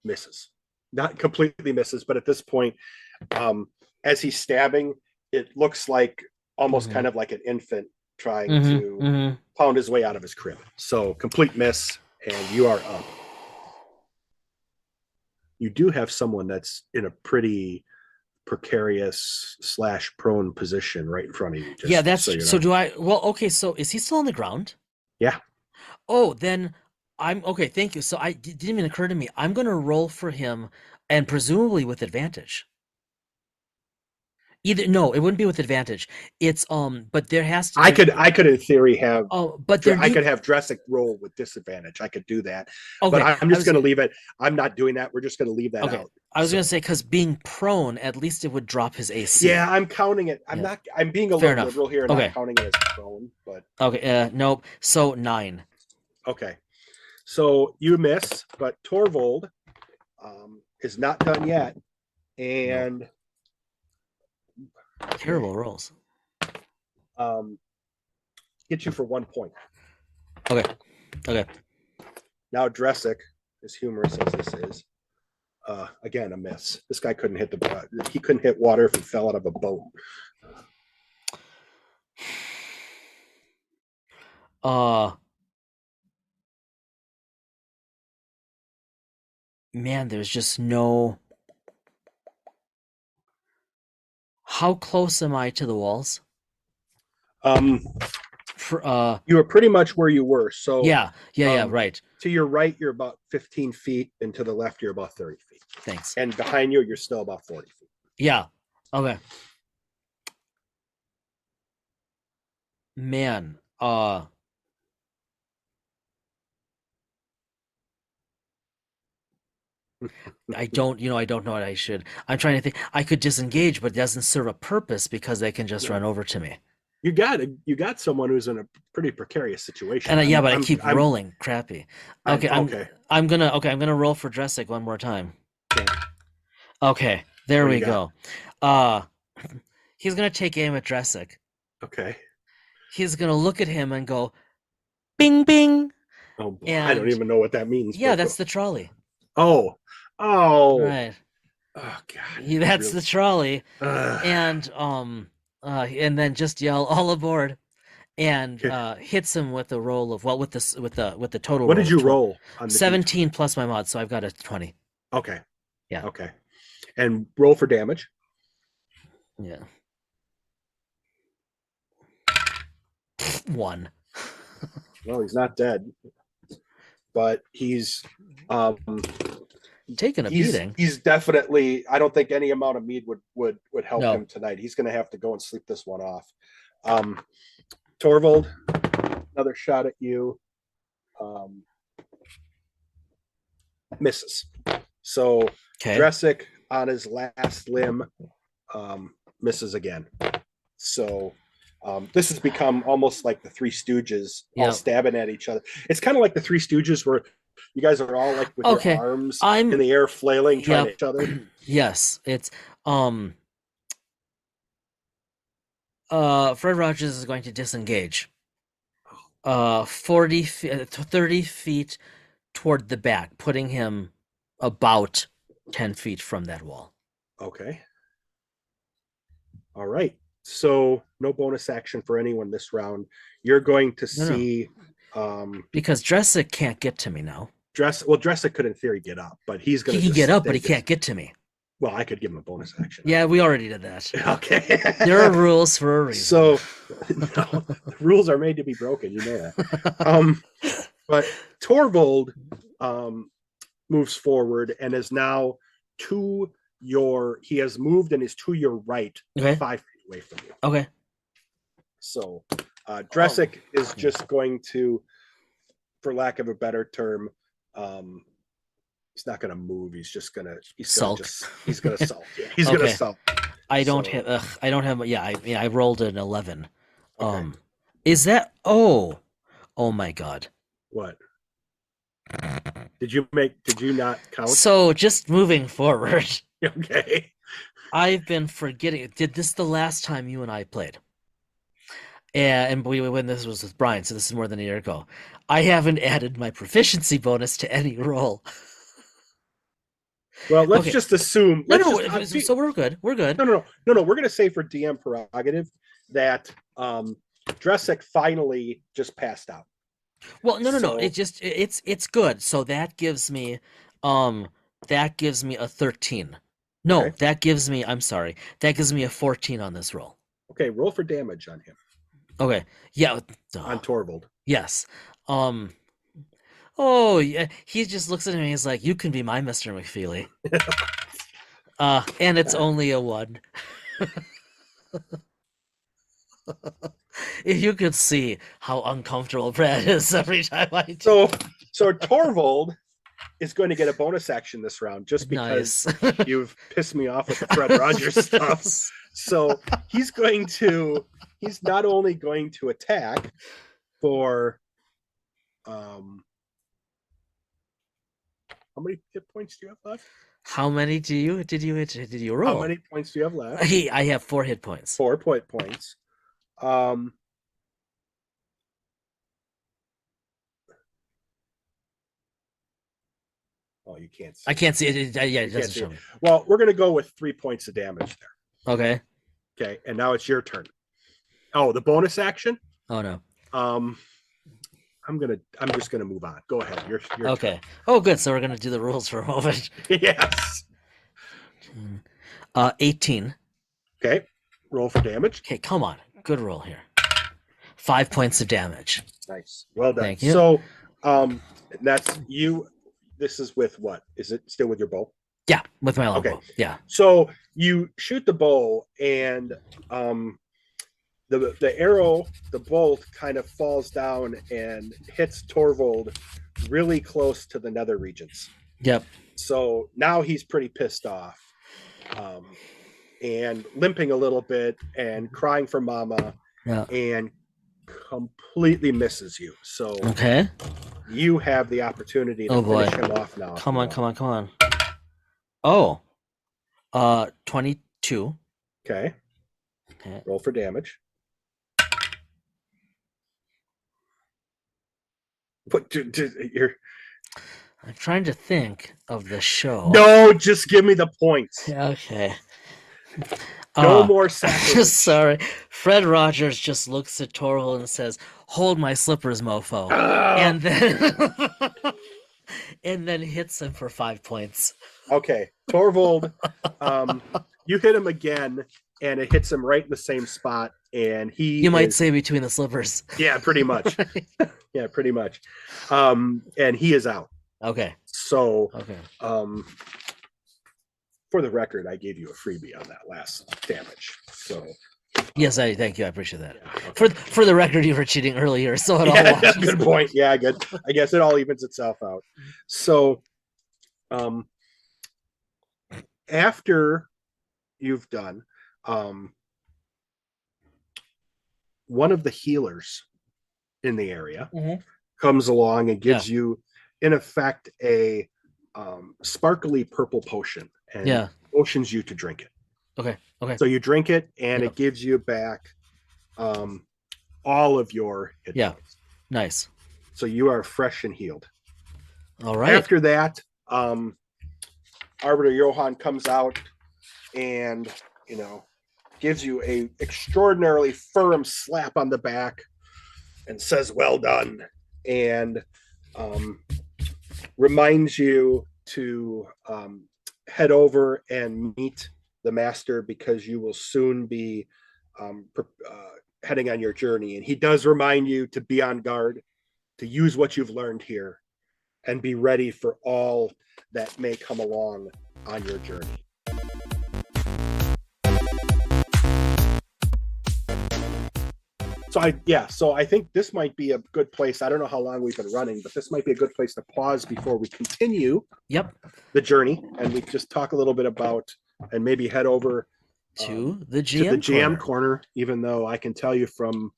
Misses. Not completely misses, but at this point, as he's stabbing, it looks like almost kind of like an infant trying to pound his way out of his crib. So complete miss, and you are up. You do have someone that's in a pretty precarious / prone position right in front of you. Yeah, that's so. Do I? Well, okay. So is he still on the ground? Yeah. Oh, then I'm okay. Thank you. So I didn't even occur to me. I'm going to roll for him, and presumably with advantage. No, it wouldn't be with advantage. It's but there has to. I could in theory have. Oh, but I could have Dressick roll with disadvantage. I could do that. Okay, but I'm just going to leave it. I'm not doing that. We're just going to leave that out. I was going to say, because being prone, at least it would drop his AC. Yeah, I'm counting it. I'm being a little liberal here and not counting it as prone. But okay, nope. So 9. Okay, so you miss, but Torvald is not done yet, and. Terrible rolls. Get you for 1 point. Okay. Now Dressick, as humorous as this is, again a miss. This guy couldn't hit he couldn't hit water if he fell out of a boat. Man, there's just no. How close am I to the walls? You were pretty much where you were. So yeah, right. To your right, you're about 15 feet, and to the left, you're about 30 feet. Thanks. And behind you, you're still about 40 feet. Yeah. Okay. Man, I don't know what I should. I'm trying to think. I could disengage, but it doesn't serve a purpose because they can just run over to me. You got someone who's in a pretty precarious situation. And but I keep rolling crappy. Okay, I'm gonna roll for Dressic one more time. Okay, there we go. He's gonna take aim at Dressic. Okay. He's gonna look at him and go, "Bing, bing." Oh, I don't even know what that means. Yeah, that's the trolley. Oh, right. Oh God, that's the trolley, and then just yell all aboard, and hits him with the roll of with the total. What did you roll on the 17 plus my mod, so I've got a 20. Okay. Yeah. Okay. And roll for damage. Yeah. 1. Well, he's not dead, but he's taking a beating. He's definitely. I don't think any amount of mead would help him tonight. He's going to have to go and sleep this one off. Torvald, another shot at you. Misses. So Dressic on his last limb misses again. So this has become almost like the Three Stooges all stabbing at each other. It's kind of like the Three Stooges where you guys are all like with your arms in the air flailing, trying at each other. Yes, it's Fred Rogers is going to disengage 30 feet toward the back, putting him about 10 feet from that wall. Okay. All right. So no bonus action for anyone this round. You're going to see because Dressic can't get to me now. Dressic could in theory get up, but he's going to get up, but he can't get to me. Well, I could give him a bonus action. Yeah, we already did that. Okay. There are rules for a reason. So the rules are made to be broken, you know that. But Torvald moves forward and is now he has moved and is to your right, 5 feet away from you. Okay. So Dressic is just going to, for lack of a better term, he's not going to move. He's just going to sulk. He's going to sulk. Yeah, he's going to sulk. I don't have. Yeah, I rolled an 11. Okay. Is that? Oh my God. What? Did you not count? So just moving forward. Okay. I've been forgetting. Did this the last time you and I played? And when this was with Brian, so this is more than a year ago. I haven't added my proficiency bonus to any roll. Well, let's just assume. So we're good. We're good. No. We're going to say for DM prerogative that Dressic finally just passed out. Well, no. It's good. So that gives me a 13. No, that gives me. I'm sorry. That gives me a 14 on this roll. Okay, roll for damage on him. Okay. Yeah. On Torvald. Yes. Oh yeah. He just looks at me and he's like, "You can be my Mr. McFeely." And it's only a 1. If you could see how uncomfortable Brad is every time I do. So Torvald is going to get a bonus action this round just because you've pissed me off with the Fred Rogers stuff. So he's not only going to attack for how many hit points do you have left? How many did you roll? How many points do you have left? I have 4 hit points. 4 points. Oh, you can't see. I can't see it. Yeah, it doesn't show me. Well, we're going to go with 3 points of damage there. Okay. Okay, and now it's your turn. Oh, the bonus action? Oh no. I'm just gonna move on. Go ahead. Your okay. Turn. Oh, good. So we're gonna do the rules for a moment. Yes. 18. Okay. Roll for damage. Okay, come on. Good roll here. 5 points of damage. Nice. Well done. Thank you. So that's you. This is with what? Is it still with your bow? Yeah, with my longbow. Okay. Yeah. So you shoot the bow, and the arrow, the bolt, kind of falls down and hits Torvald really close to the nether regions. Yep. So now he's pretty pissed off, and limping a little bit and crying for mama, and completely misses you. So okay, you have the opportunity to finish him off now. Come on. Oh, 22. Okay. Roll for damage. You're... I'm trying to think of the show. No, just give me the points. Okay. No more sacrilege. Sorry. Fred Rogers just looks at Torvald and says, "Hold my slippers, mofo." And then and then hits him for 5 points. Okay. Torvald, you hit him again, and it hits him right in the same spot, and you might say between the slippers. Yeah, pretty much. Yeah, pretty much. And he is out. Okay. So for the record, I gave you a freebie on that last damage. So yes, thank you. I appreciate that. Yeah, okay. For the record, you were cheating earlier, so it all watches. Good point. Yeah, good. I guess it all evens itself out. So after you've done, one of the healers in the area comes along and gives you, in effect, a sparkly purple potion, and motions you to drink it. Okay. So you drink it, and it gives you back all of your hit points. Nice. So you are fresh and healed. All right. After that, Arbiter Johann comes out and, gives you a extraordinarily firm slap on the back and says, "Well done," and reminds you to head over and meet the master, because you will soon be heading on your journey. And he does remind you to be on guard, to use what you've learned here, and be ready for all that may come along on your journey. So I think this might be a good place. I don't know how long we've been running, but this might be a good place to pause before we continue the journey, and we just talk a little bit about, and maybe head over to the GM corner, even though I can tell you from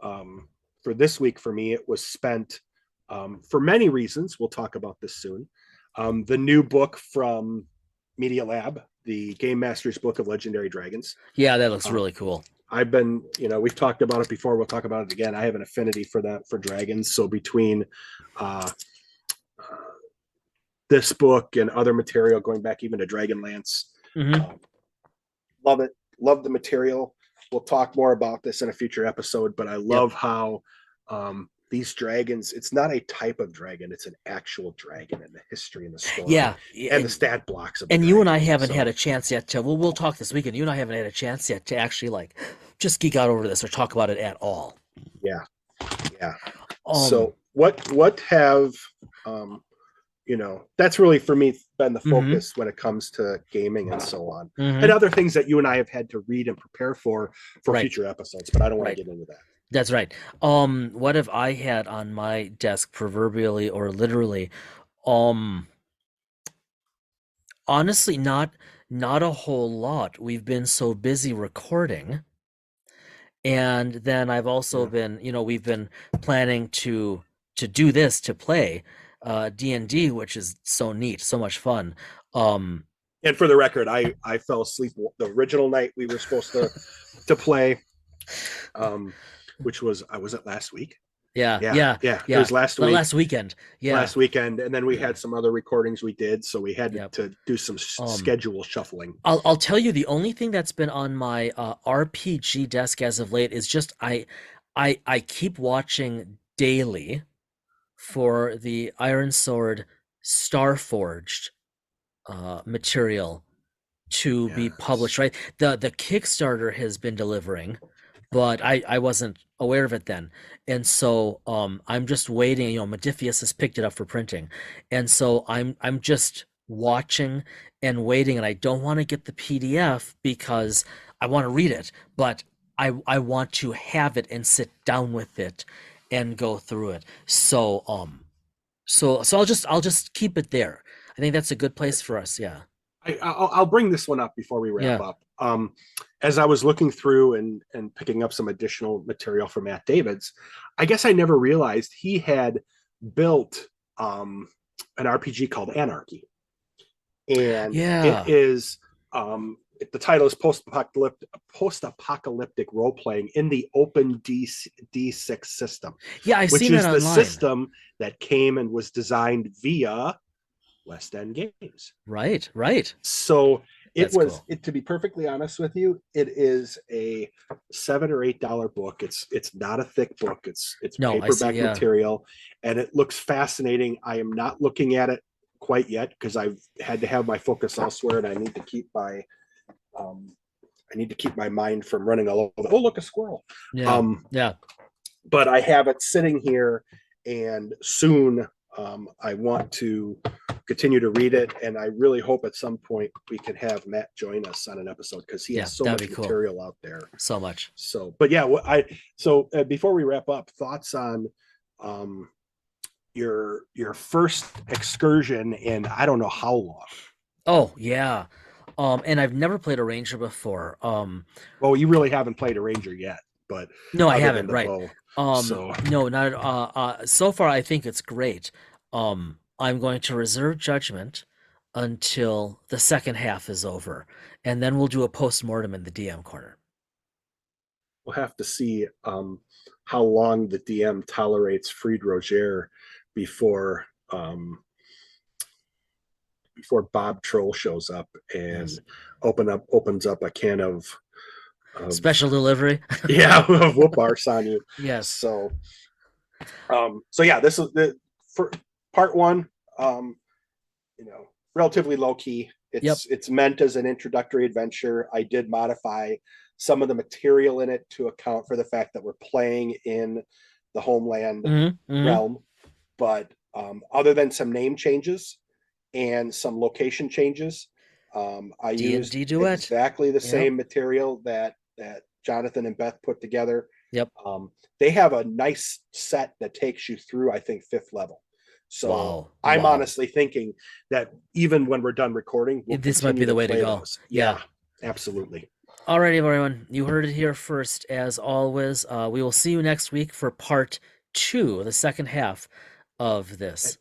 for this week, for me, it was spent for many reasons. We'll talk about this soon. The new book from Media Lab, the Game Master's Book of Legendary Dragons. Yeah, that looks really cool. I've been, we've talked about it before. We'll talk about it again. I have an affinity for dragons. So between this book and other material, going back even to Dragonlance, love it. Love the material. We'll talk more about this in a future episode, but I love how these dragons, it's not a type of dragon, it's an actual dragon, and the history and the story. And the stat blocks of and you and I haven't had a chance yet to, we'll talk this weekend. You and I haven't had a chance yet to actually just geek out over this or talk about it at all. Yeah. So what have that's really for me been the focus when it comes to gaming and so on, and other things that you and I have had to read and prepare for future episodes, but I don't want to get into that. That's right. What have I had on my desk, proverbially or literally? Honestly, not a whole lot. We've been so busy recording, and then I've also been, we've been planning to do this, to play D&D, which is so neat, so much fun. And for the record, I fell asleep the original night we were supposed to play. Which was it last week? Yeah. It was last week. Last weekend. Yeah. Last weekend. And then we had some other recordings we did, so we had to do some schedule shuffling. I'll tell you, the only thing that's been on my RPG desk as of late is just I keep watching daily for the Iron Sword Starforged material to be published, right? The Kickstarter has been delivering. but I wasn't aware of it then. And so I'm just waiting. Modifius has picked it up for printing, and so I'm just watching and waiting. And I don't want to get the PDF because I want to read it, but I want to have it and sit down with it and go through it. So I'll just keep it there. I think that's a good place for us. Yeah. I'll bring this one up before we wrap up. As I was looking through and picking up some additional material for Matt Davids, I guess I never realized he had built an RPG called Anarchy, and it is the title is post-apocalyptic role-playing in the open D6 system. Yeah, I've seen that online. Which is the system that came and was designed via West End Games. Right. So That's cool. Cool. To be perfectly honest with you, it is a $7 or $8 book. It's not a thick book. It's paperback material, and it looks fascinating. I am not looking at it quite yet because I've had to have my focus elsewhere, and I need to keep my mind from running all over. Oh, look, a squirrel. Yeah. But I have it sitting here, and soon I want to continue to read it, and I really hope at some point we can have Matt join us on an episode because he has so much material out there. So much. So, but yeah, before we wrap up, thoughts on your first excursion in I don't know how long. Oh yeah. And I've never played a ranger before. Well, you really haven't played a ranger yet, but no, I haven't. Right. So no, not so far. I think it's great. I'm going to reserve judgment until the second half is over, and then we'll do a post-mortem in the DM corner. We'll have to see how long the DM tolerates Fried Roger before Bob Troll shows up and opens up a can of special delivery. Of whoop arse on you. Yes. So yeah, this is for part one. Relatively low key. It's meant as an introductory adventure. I did modify some of the material in it to account for the fact that we're playing in the homeland realm. But other than some name changes and some location changes, I used Duet. exactly the same material that Jonathan and Beth put together. Yep. They have a nice set that takes you through, I think, 5th level. So I'm honestly thinking that even when we're done recording, this might be the way to go. Yeah, absolutely. All righty, everyone. You heard it here first. As always, we will see you next week for part 2, the second half of this.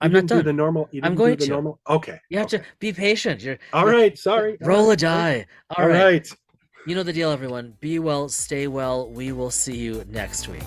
I'm not done. The normal. I'm going to. Normal? Okay. You have to be patient. All right. Sorry. Roll a die. All right. You know the deal, everyone. Be well, stay well. We will see you next week.